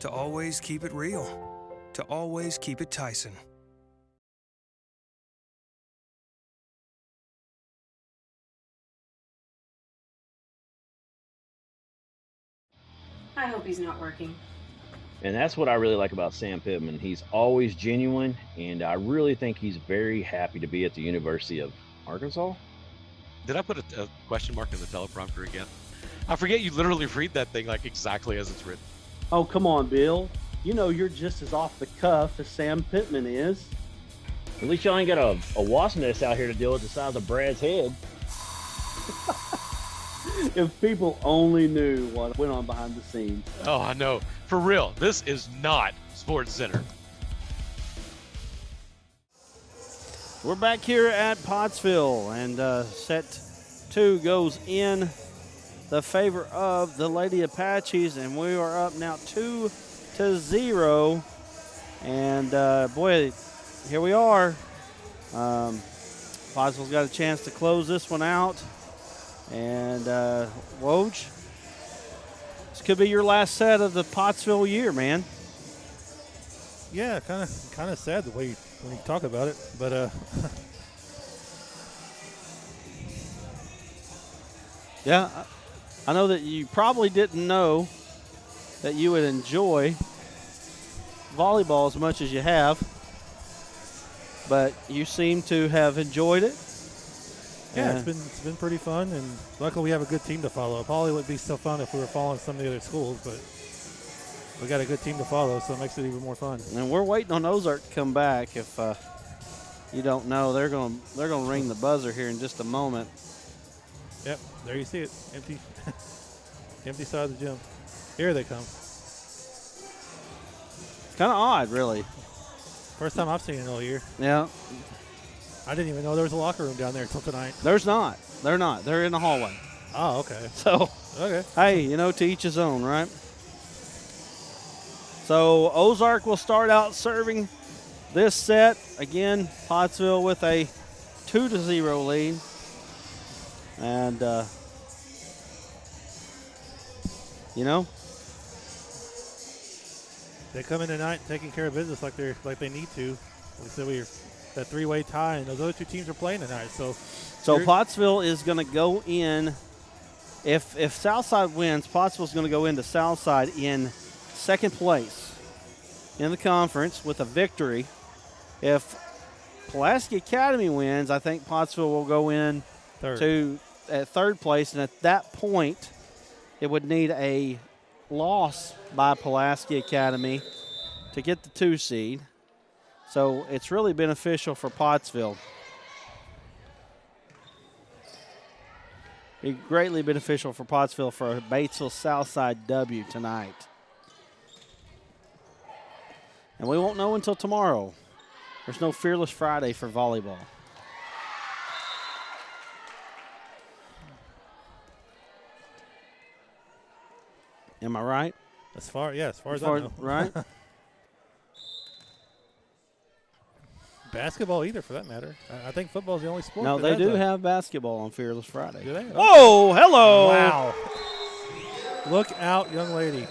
to always keep it real, to always keep it Tyson. I hope he's not working. And that's what I really like about Sam Pittman. He's always genuine, and I really think he's very happy to be at the University of Arkansas. Did I put a question mark in the teleprompter again? I forget you literally read that thing like exactly as it's written. Oh, come on, Bill. You know you're just as off the cuff as Sam Pittman is. At least y'all ain't got a wasp nest out here to deal with the size of Brad's head. If people only knew what went on behind the scenes. Oh, I know. For real, this is not Sports Center. We're back here at Pottsville, and set 2 goes in the favor of the Lady Apaches, and we are up now 2-0. And boy, here we are. Pottsville's got a chance to close this one out. And Woj, this could be your last set of the Pottsville year, man. Yeah, kind of sad the way when you talk about it, but yeah, I know that you probably didn't know that you would enjoy volleyball as much as you have, but you seem to have enjoyed it. yeah, it's been pretty fun, and luckily we have a good team to follow. Probably would be so fun if we were following some of the other schools, but we got a good team to follow, so it makes it even more fun. And we're waiting on Ozark to come back. If you don't know, they're going to ring the buzzer here in just a moment. Yep, there you see it, empty, empty side of the gym. Here they come. It's kind of odd, really. First time I've seen it all year. Yeah. I didn't even know there was a locker room down there until tonight. There's not. They're not. They're in the hallway. Oh, okay. So, Okay. hey, to each his own, right? So Ozark will start out serving this set. Again, Pottsville with a 2-0 lead. And, They come in tonight taking care of business like they need to. We said that 3-way tie, and those other 2 teams are playing tonight. So Pottsville is going to go in. If Southside wins, Pottsville's going to go into Southside in second place in the conference with a victory. If Pulaski Academy wins, I think Pottsville will go in at third place, and at that point, it would need a loss by Pulaski Academy to get the 2 seed. So it's really beneficial for Pottsville. Be greatly beneficial for Pottsville for a Batesville Southside W tonight. And we won't know until tomorrow. There's no Fearless Friday for volleyball. Am I right? as far as I know. Right? Basketball either, for that matter. I think football is the only sport. No, that they has do that. have basketball on Fearless Friday. Do they? Oh, hello. Wow. Look out, young lady.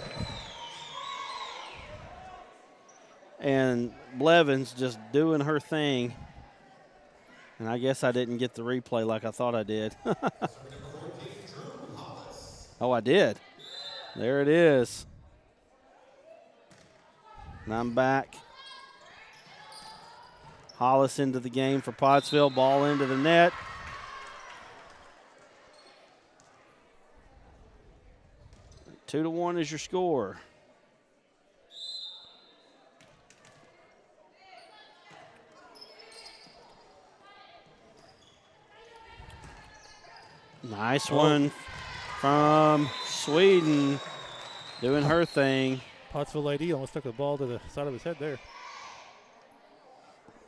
And Blevins just doing her thing. And I guess I didn't get the replay like I thought I did. Oh, I did. There it is. And I'm back. Hollis into the game for Pottsville. Ball into the net. Two to 1 is your score. Nice one from Sweden doing her thing. Pottsville Lady almost took the ball to the side of his head there.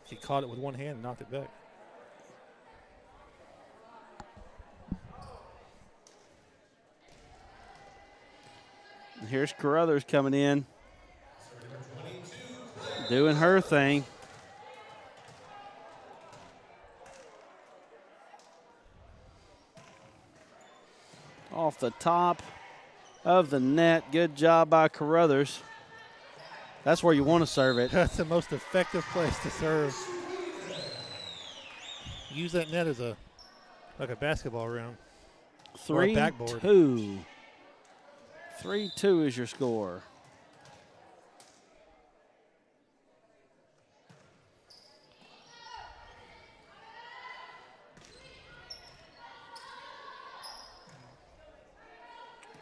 She caught it with one hand and knocked it back. And here's Carruthers coming in, doing her thing. Off the top of the net. Good job by Carruthers. That's where you want to serve it. That's the most effective place to serve. Use that net as like a basketball rim. 3-2. 3-2 is your score.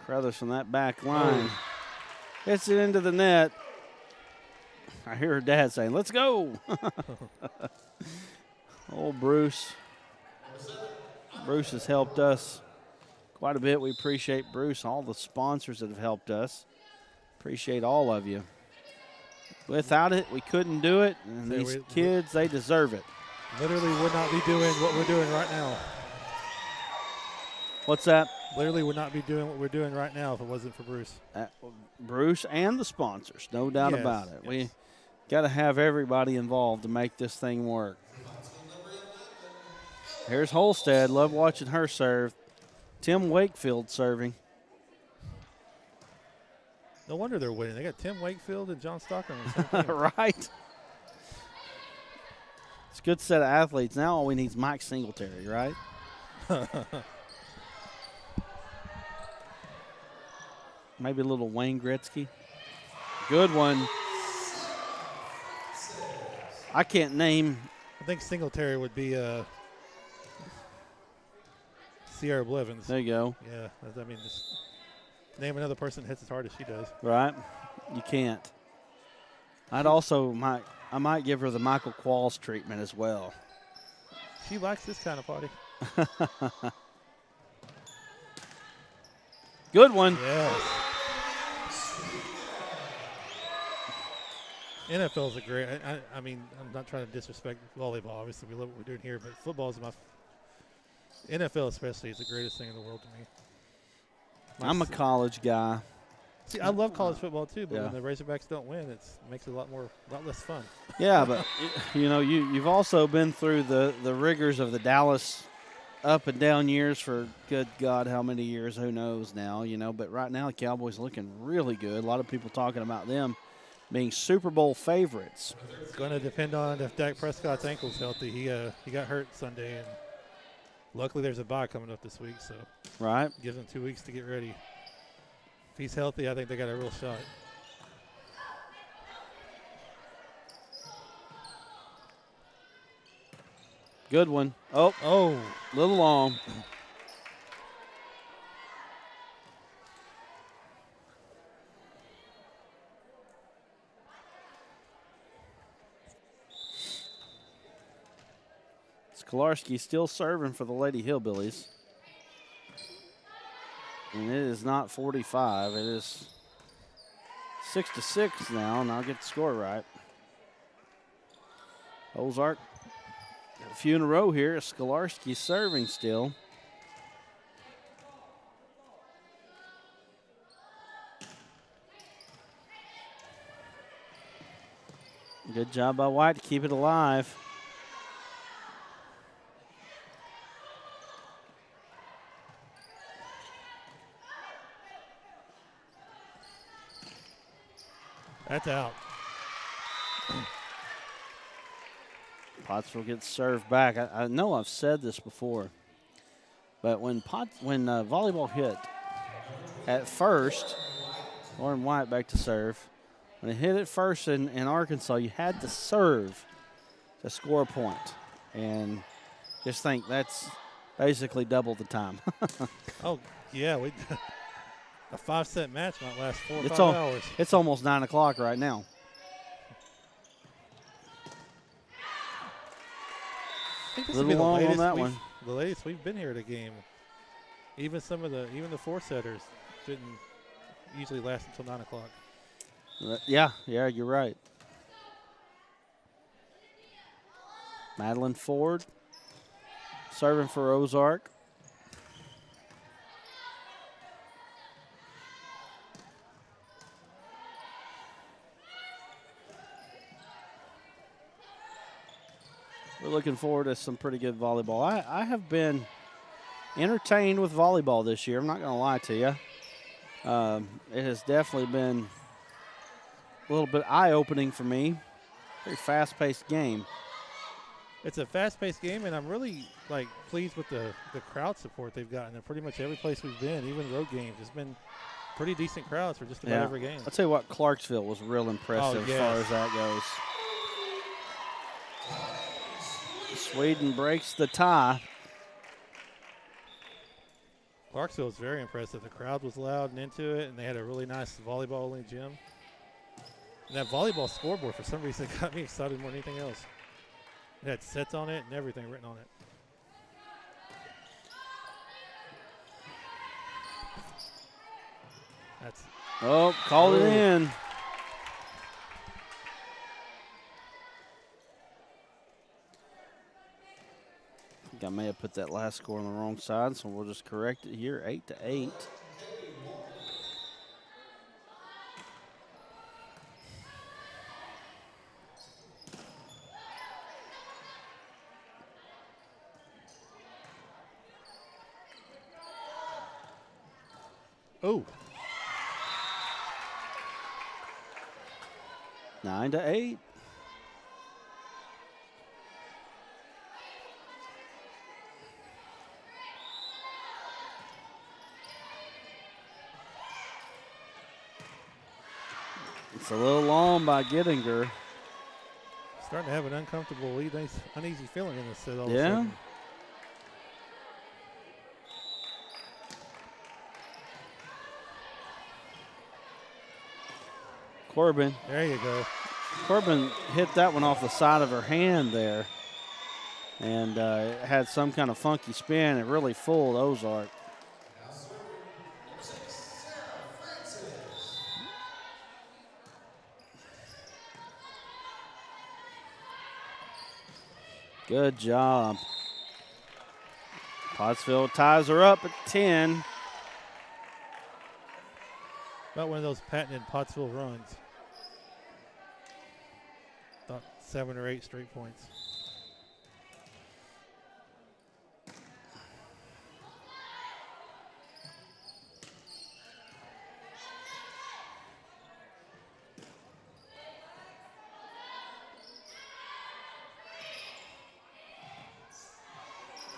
Carruthers from that back line. Hits it into the net. I hear her dad saying, let's go. Old Bruce. Bruce has helped us quite a bit. We appreciate Bruce, all the sponsors that have helped us. Appreciate all of you. Without it, we couldn't do it. And these kids, they deserve it. Literally would not be doing what we're doing right now. What's that? Literally would not be doing what we're doing right now if it wasn't for Bruce. Bruce and the sponsors, no doubt about it. Yes. We got to have everybody involved to make this thing work. Here's Holstead. Love watching her serve. Tim Wakefield serving. No wonder they're winning. They got Tim Wakefield and John Stockton on the same team. Right. It's a good set of athletes. Now all we need is Mike Singletary, right? Maybe a little Wayne Gretzky. Good one. I can't name. I think Singletary would be Sierra Blevins. There you go. Yeah, I mean, just name another person that hits as hard as she does. Right. You can't. I might give her the Michael Qualls treatment as well. She likes this kind of party. Good one. Yes. NFL is a great. I mean, I'm not trying to disrespect volleyball. Obviously, we love what we're doing here, but football is NFL especially is the greatest thing in the world to me. I'm a college guy. See, I love college football too, but when the Razorbacks don't win, it makes it a lot less fun. Yeah, but you've also been through the rigors of the Dallas up and down years for good God, how many years? Who knows now? But right now the Cowboys looking really good. A lot of people talking about them being Super Bowl favorites. It's going to depend on if Dak Prescott's ankle's healthy. He got hurt Sunday, and luckily there's a bye coming up this week, so gives them 2 weeks to get ready. If he's healthy, I think they got a real shot. Good one. Oh, a little long. Kolarski still serving for the Lady Hillbillies. And it is not 45. It is 6-6 now, and I'll get the score right. Ozark, a few in a row here. Skolarski serving still. Good job by White to keep it alive. That's out. Pottsville gets served back. I know I've said this before, but when volleyball hit at first, Lauren White back to serve. When it hit at first in Arkansas, you had to serve to score a point. And just think that's basically double the time. Oh, yeah. A 5-set match might last 4 or 5 hours. It's almost 9 o'clock right now. I think this a little long on that one. The latest we've been here at a game. Even the 4-setters. Didn't usually last until 9 o'clock. Yeah, you're right. Madeline Ford serving for Ozark. We're looking forward to some pretty good volleyball. I have been entertained with volleyball this year. I'm not going to lie to you. It has definitely been a little bit eye-opening for me. Very fast-paced game. It's a fast-paced game, and I'm really pleased with the crowd support they've gotten. In pretty much every place we've been, even road games, it's been pretty decent crowds for just about every game. I'll tell you what, Clarksville was real impressive as far as that goes. Sweden breaks the tie. Clarksville was very impressive. The crowd was loud and into it, and they had a really nice volleyball gym. And that volleyball scoreboard, for some reason, got me excited more than anything else. It had sets on it and everything written on it. Called it in. I think I may have put that last score on the wrong side, so we'll just correct it here, 8-8. Oh. 9-8. It's a little long by Gettinger. Starting to have an uncomfortable, uneasy feeling in this set all of a Yeah. sudden. Corbin. There you go. Corbin hit that one off the side of her hand there. And it had some kind of funky spin. It really fooled Ozark. Good job. Pottsville ties her up at 10. About one of those patented Pottsville runs. About 7 or 8 straight points.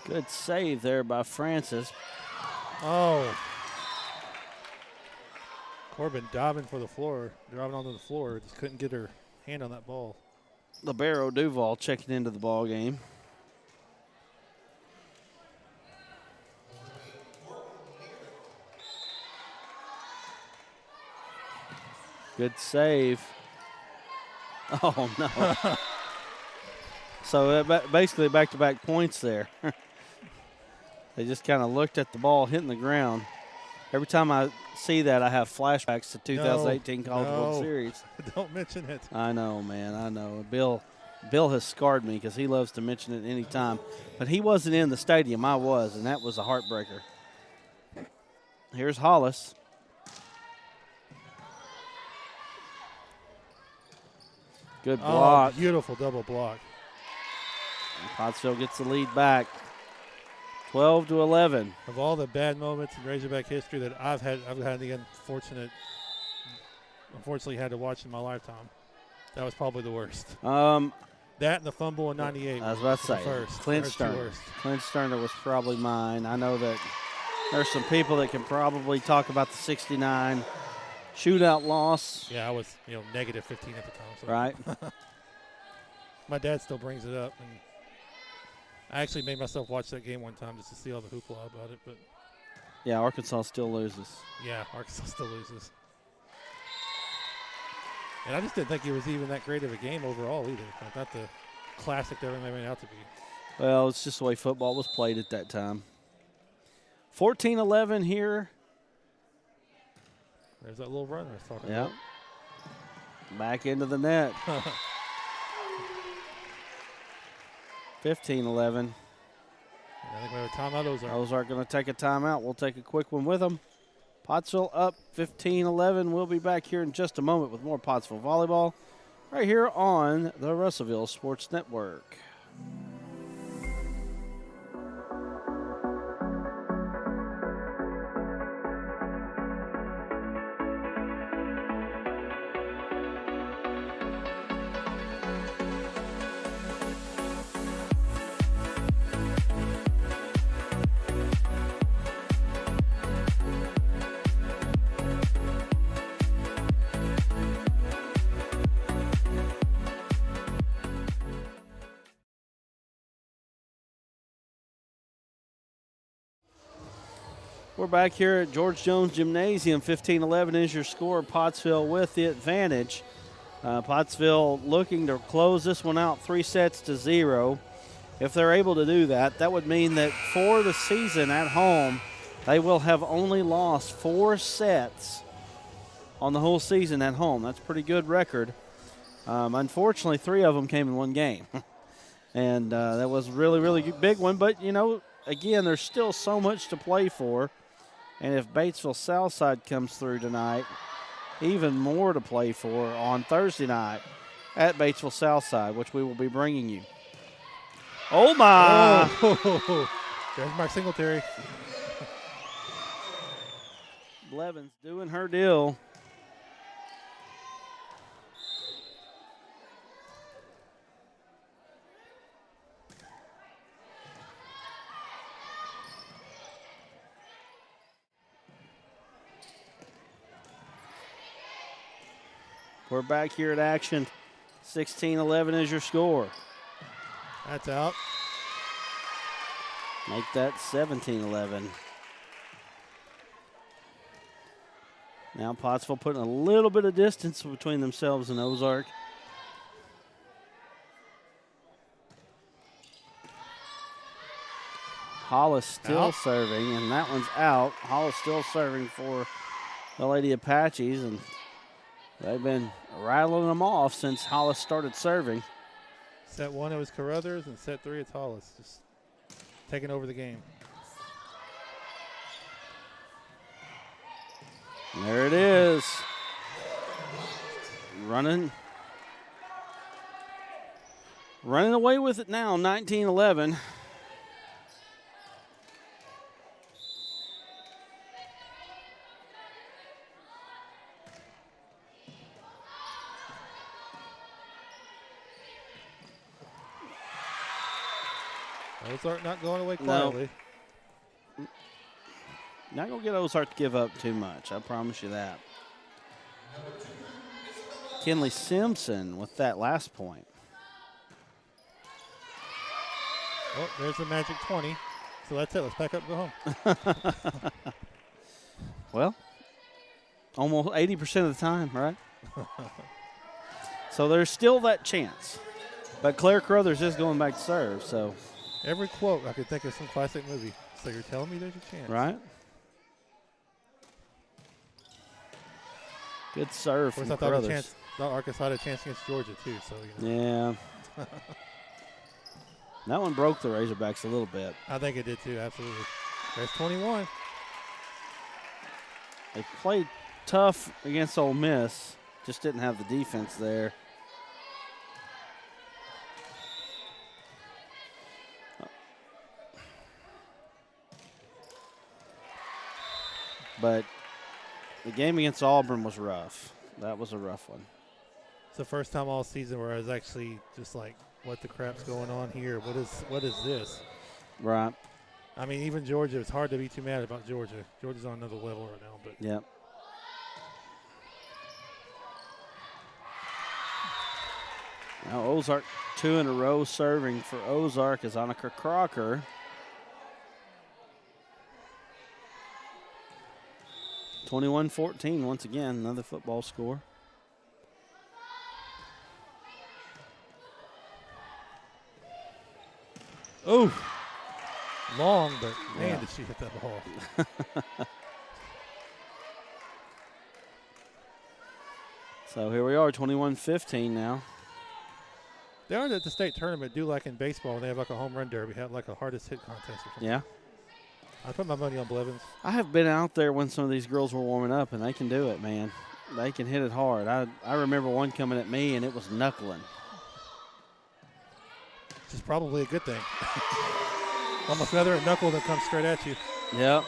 Good save there by Francis. Oh. Corbin diving for the floor, driving onto the floor. Just couldn't get her hand on that ball. Libero Duval checking into the ball game. Good save. Oh, no. So basically back-to-back points there. They just kind of looked at the ball hitting the ground. Every time I see that, I have flashbacks to 2018 College World Series. Don't mention it. I know, man. I know. Bill has scarred me because he loves to mention it any time. But he wasn't in the stadium. I was, and that was a heartbreaker. Here's Hollis. Good block. Oh, beautiful double block. And Pottsville gets the lead back. 12-11. Of all the bad moments in Razorback history that I've had the unfortunately had to watch in my lifetime. That was probably the worst. That and the fumble in '98. I was about to say, first. Clint Sterner. Clint Sterner was probably mine. I know that there's some people that can probably talk about the '69 shootout loss. Yeah, I was negative 15 at the time. So. Right. My dad still brings it up, and I actually made myself watch that game one time just to see all the hoopla about it. But yeah, Arkansas still loses. Yeah, Arkansas still loses. And I just didn't think it was even that great of a game overall either. Not the classic that everyone made it out to be. Well, it's just the way football was played at that time. 14-11 here There's that little run I was talking Yep. about. Back into the net. 15-11. I think we have a timeout. Ozark going to take a timeout. We'll take a quick one with them. Pottsville up 15-11. We'll be back here in just a moment with more Pottsville volleyball right here on the Russellville Sports Network. We're back here at George Jones Gymnasium. 15-11 is your score. Pottsville with the advantage. Pottsville looking to close this one out 3-0. If they're able to do that, that would mean that for the season at home, they will have only lost 4 sets on the whole season at home. That's a pretty good record. Unfortunately, 3 of them came in one game. And that was a really, really big one. But, you know, again, there's still so much to play for. And if Batesville Southside comes through tonight, even more to play for on Thursday night at Batesville Southside, which we will be bringing you. Oh, my. Oh, there's Mark Singletary. Blevins doing her deal. We're back here at action. 16-11 is your score. That's out. Make that 17-11. Now Pottsville putting a little bit of distance between themselves and Ozark. Hollis still serving, and that one's out. Hollis still serving for the Lady Apaches, and they've been rattling them off since Hollis started serving. Set 1, it was Carruthers, and set 3, it's Hollis. Just taking over the game. There it is. Running away with it now, 19-11. Ozark not going away quietly. No. Not going to get Ozark to give up too much. I promise you that. Kinley Simpson with that last point. Oh, there's the magic 20. So that's it. Let's pack up and go home. Well, almost 80% of the time, right? So there's still that chance. But Claire Carruthers is going back to serve, so. Every quote, I could think of some classic movie. So you're telling me there's a chance. Right. Good serve from Carruthers. Thought Arkansas had a chance against Georgia, too. So Yeah. That one broke the Razorbacks a little bit. I think it did, too, absolutely. There's 21. They played tough against Ole Miss. Just didn't have the defense there. But the game against Auburn was rough. That was a rough one. It's the first time all season where I was actually just like, what the crap's going on here? What is this? Right. I mean, even Georgia, it's hard to be too mad about Georgia. Georgia's on another level right now. But Yep. Now Ozark 2 in a row serving for Ozark is Annika Crocker. (21-14) once again, another football score. Oh, long, but man, did she hit that ball. So here we are, 21-15 now. They are at the state tournament, do like in baseball, they have like a home run derby, have like a hardest hit contest or something. Yeah. I put my money on Blevins. I have been out there when some of these girls were warming up, and they can do it, man. They can hit it hard. I remember one coming at me, and it was knuckling. Which is probably a good thing. Almost rather a knuckle that comes straight at you. Yep.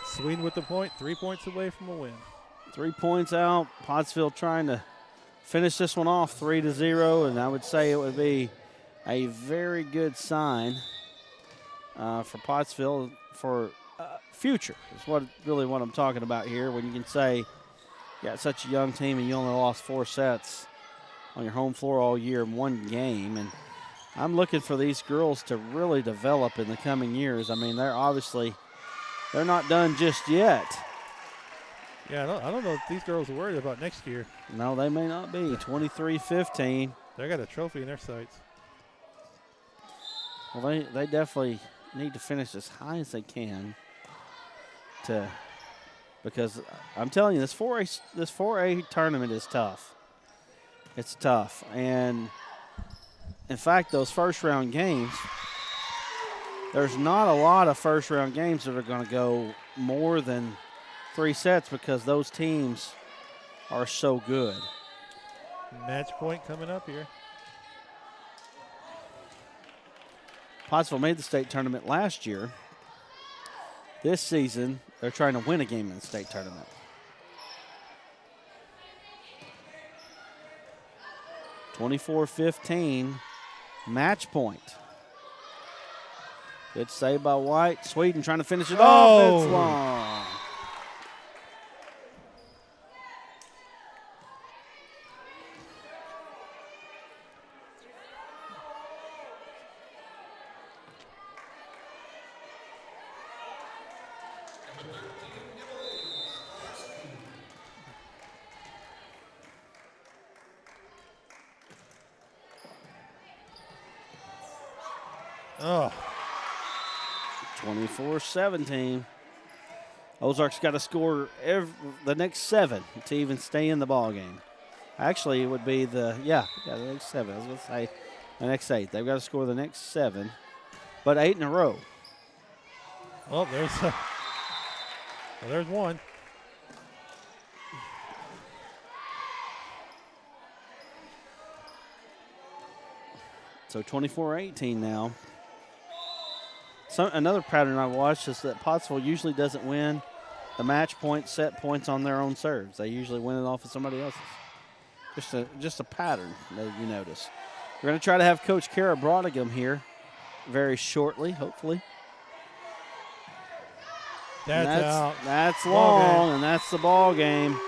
Sweden with the point, 3 points away from a win. 3 points out. Pottsville trying to finish this one off 3-0, and I would say it would be a very good sign for Pottsville for future. Is what I'm talking about here. When you can say you got such a young team and you only lost 4 sets on your home floor all year in one game, and I'm looking for these girls to really develop in the coming years. I mean, they're not done just yet. Yeah, I don't know if these girls are worried about next year. No, they may not be. 23-15. They got a trophy in their sights. Well, they definitely need to finish as high as they can because I'm telling you, this 4A tournament is tough. It's tough. And, in fact, those first-round games, there's not a lot of first-round games that are going to go more than 3 sets because those teams are so good. Match point coming up here. Pottsville made the state tournament last year. This season, they're trying to win a game in the state tournament. (24-15), match point. Good save by White. Sweden trying to finish it off. It's long. Oh. 24-17. Ozark's got to score the next 7 to even stay in the ball game. Actually, it would be the next 7. I was going to say the next 8. They've got to score the next 7, but 8 in a row. Well, there's one. So 24-18 now. Another pattern I watched is that Pottsville usually doesn't win the match point, set points on their own serves. They usually win it off of somebody else's. Just a pattern that you notice. We're going to try to have Coach Kara Brodigham here very shortly, hopefully. That's long, and that's the ball game.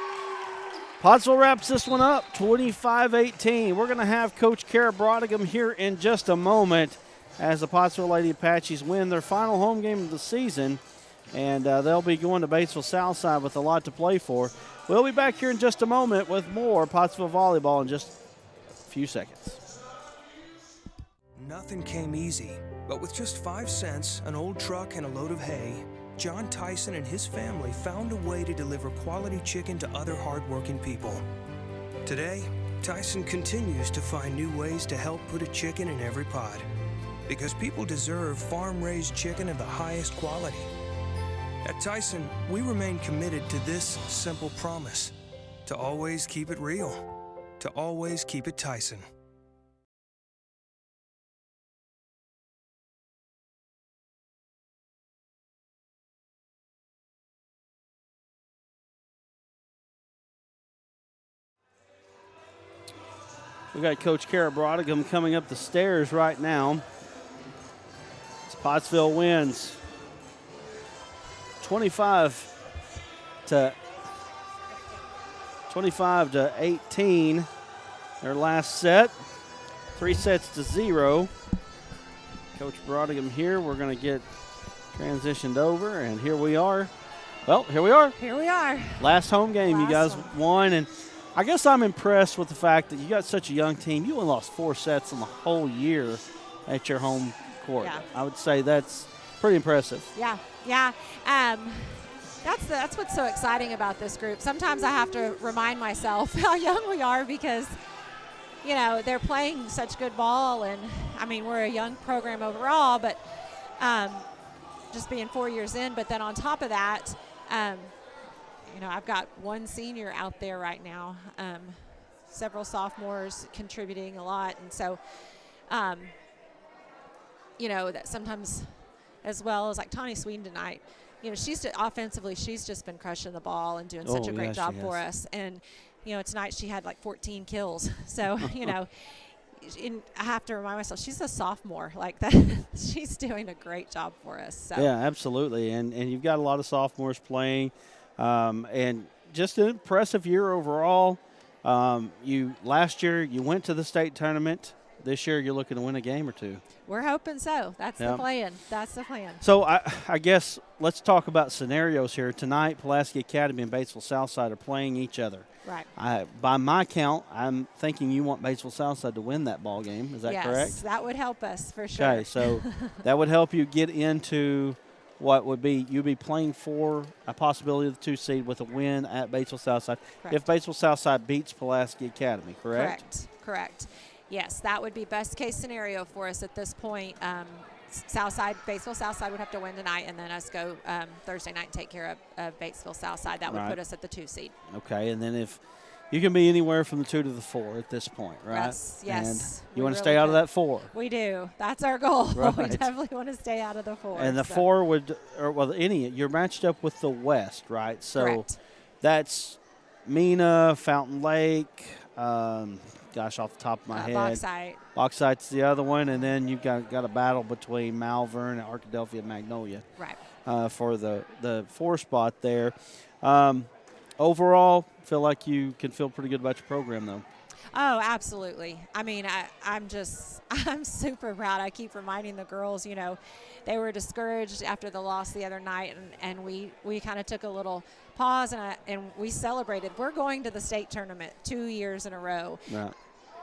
Pottsville wraps this one up, 25-18. We're going to have Coach Kara Brodigham here in just a moment as the Pottsville Lady Apaches win their final home game of the season, and they'll be going to Batesville Southside with a lot to play for. We'll be back here in just a moment with more Pottsville volleyball in just a few seconds. Nothing came easy, but with just 5 cents, an old truck, and a load of hay, John Tyson and his family found a way to deliver quality chicken to other hardworking people. Today, Tyson continues to find new ways to help put a chicken in every pot, because people deserve farm-raised chicken of the highest quality. At Tyson, we remain committed to this simple promise: to always keep it real, to always keep it Tyson. We got Coach Kara Brodigham coming up the stairs right now. Pottsville wins 25-18. Their last set, 3-0. Coach Brodigham here. We're going to get transitioned over, and here we are. Well, here we are. Here we are. Last home game, you guys won, and I guess I'm impressed with the fact that you got such a young team. You only lost 4 sets in the whole year at your home court. Yeah. I would say that's pretty impressive. Yeah. That's what's so exciting about this group. Sometimes I have to remind myself how young we are because, they're playing such good ball. And, I mean, we're a young program overall, but just being 4 years in. But then on top of that, I've got one senior out there right now, several sophomores contributing a lot. And so, that sometimes as well as like Tawny Sweden tonight, offensively, she's just been crushing the ball and doing such a great job for us. And, tonight she had like 14 kills. So, I have to remind myself, she's a sophomore. Like that, she's doing a great job for us. So. Yeah, absolutely. And you've got a lot of sophomores playing, and just an impressive year overall. Last year you went to the state tournament. This year you're looking to win a game or two. We're hoping so. That's the plan. That's the plan. So I guess let's talk about scenarios here. Tonight, Pulaski Academy and Batesville Southside are playing each other. Right. By my count, I'm thinking you want Batesville Southside to win that ball game. Is that correct? Yes, that would help us for sure. Okay, so that would help you get into what would be you'd be playing for a possibility of the 2 seed with a win at Batesville Southside. Correct. If Batesville Southside beats Pulaski Academy, correct? Correct. Yes, that would be best case scenario for us at this point. Batesville Southside would have to win tonight, and then us go Thursday night and take care of Batesville Southside. That would put us at the 2 seed. Okay, and then if you can be anywhere from the 2 to the 4 at this point, right? Yes. And you want to stay out of that 4. We do. That's our goal. Right. We definitely want to stay out of the 4. And the 4 you're matched up with the West, right? So correct. That's Mena, Fountain Lake. Off the top of my head. Bauxite. Bauxite's the other one, and then you've got a battle between Malvern, Arkadelphia, and Magnolia. Right. For the 4 spot there. Overall, feel like you can feel pretty good about your program, though. Oh, absolutely. I mean, I'm super proud. I keep reminding the girls, they were discouraged after the loss the other night, and we kind of took a little pause and we celebrated. We're going to the state tournament 2 years in a row. Right.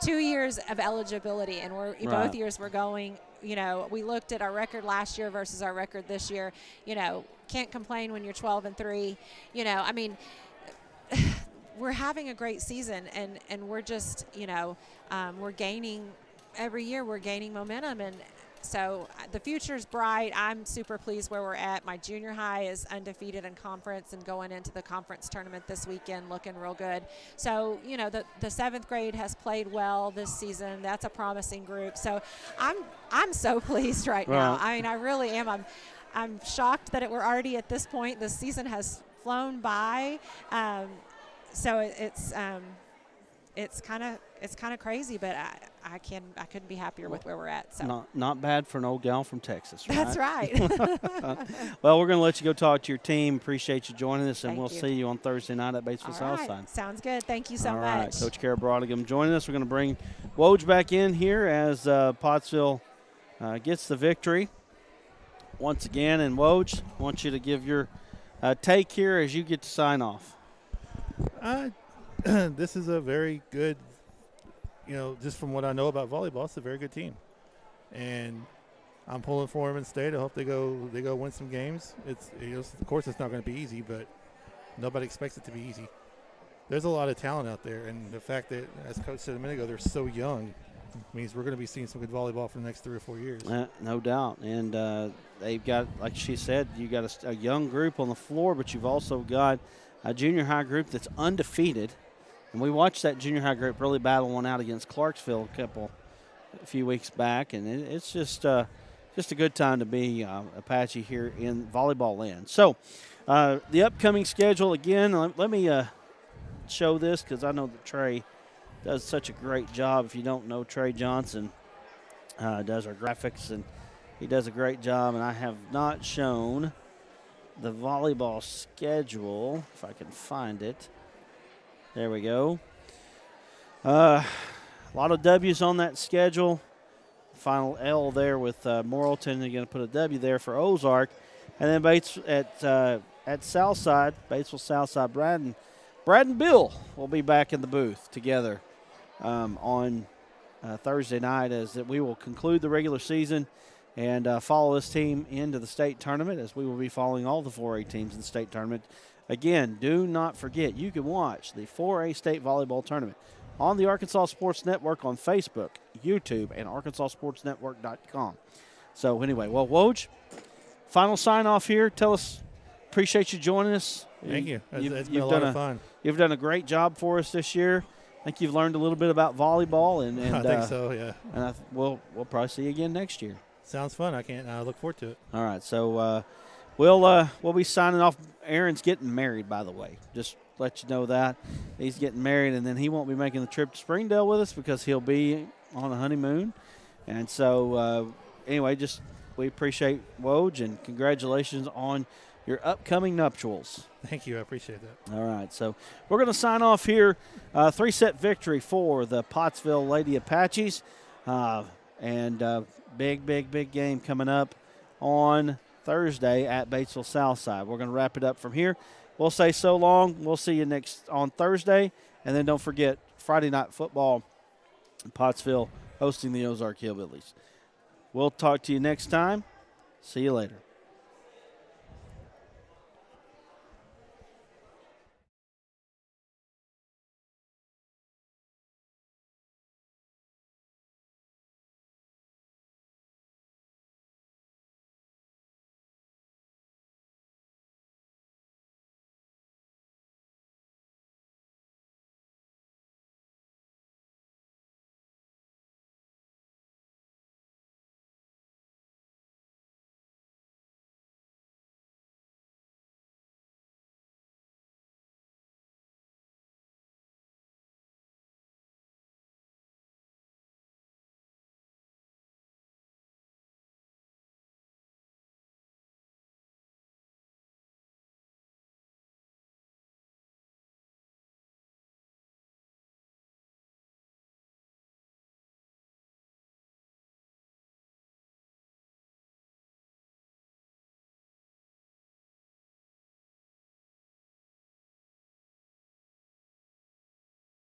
2 years of eligibility, and both years we're going. We looked at our record last year versus our record this year. Can't complain when you're 12-3. I mean, we're having a great season, and we're just, we're gaining every year. We're gaining momentum, and so the future's bright. I'm super pleased where we're at. My junior high is undefeated in conference and going into the conference tournament this weekend, looking real good. So, the 7th grade has played well this season. That's a promising group. So I'm so pleased right now. I mean, I really am. I'm shocked that we're already at this point. The season has flown by. So it's kind of crazy, but I couldn't be happier with where we're at. So not bad for an old gal from Texas. Right? That's right. Well, we're going to let you go talk to your team. Appreciate you joining us, and Thank we'll you. see you on Thursday night at Batesville All Southside. right. Sounds good. Thank you so All much. right, Coach Kara Brodigam joining us. We're going to bring Woj back in here as Pottsville gets the victory once again. And Woj, I want you to give your take here as you get to sign off. This is a very good, just from what I know about volleyball, it's a very good team, and I'm pulling for them in state. I hope they go win some games. It's of course it's not going to be easy, but nobody expects it to be easy. There's a lot of talent out there, and the fact that, as Coach said a minute ago, they're so young means we're going to be seeing some good volleyball for the next 3 or 4 years. No doubt, and they've got, like she said, you got a young group on the floor, but you've also got a junior high group that's undefeated. And we watched that junior high group really battle one out against Clarksville a few weeks back, and it's just a good time to be Apache here in volleyball land. So the upcoming schedule, again, let me show this because I know that Trey does such a great job. If you don't know, Trey Johnson does our graphics, and he does a great job, and I have not shown the volleyball schedule, if I can find it. There we go. A lot of W's on that schedule. Final L there with Morrilton. They're going to put a W there for Ozark. And then Bates at Southside, Batesville Southside, Brad and Bill will be back in the booth together on Thursday night as we will conclude the regular season and follow this team into the state tournament, as we will be following all the 4A teams in the state tournament. Again, do not forget, you can watch the 4A state volleyball tournament on the Arkansas Sports Network on Facebook, YouTube, and arkansassportsnetwork.com. So anyway, well, Woj, final sign-off here. Tell us, appreciate you joining us. Thank you. It's been a lot of fun. You've done a great job for us this year. I think you've learned a little bit about volleyball. And I think so, yeah. And we'll probably see you again next year. Sounds fun. I look forward to it. All right, so we'll be signing off. Aaron's getting married, by the way. Just let you know that. He's getting married, and then he won't be making the trip to Springdale with us because he'll be on a honeymoon. And so, anyway, we appreciate Woj, and congratulations on your upcoming nuptials. Thank you. I appreciate that. All right, so we're going to sign off here. 3-set victory for the Pottsville Lady Apaches. And big game coming up on Thursday at Batesville Southside. We're going to wrap it up from here. We'll say so long. We'll see you next on Thursday. And then don't forget, Friday night football in Pottsville hosting the Ozark Hillbillies. We'll talk to you next time. See you later.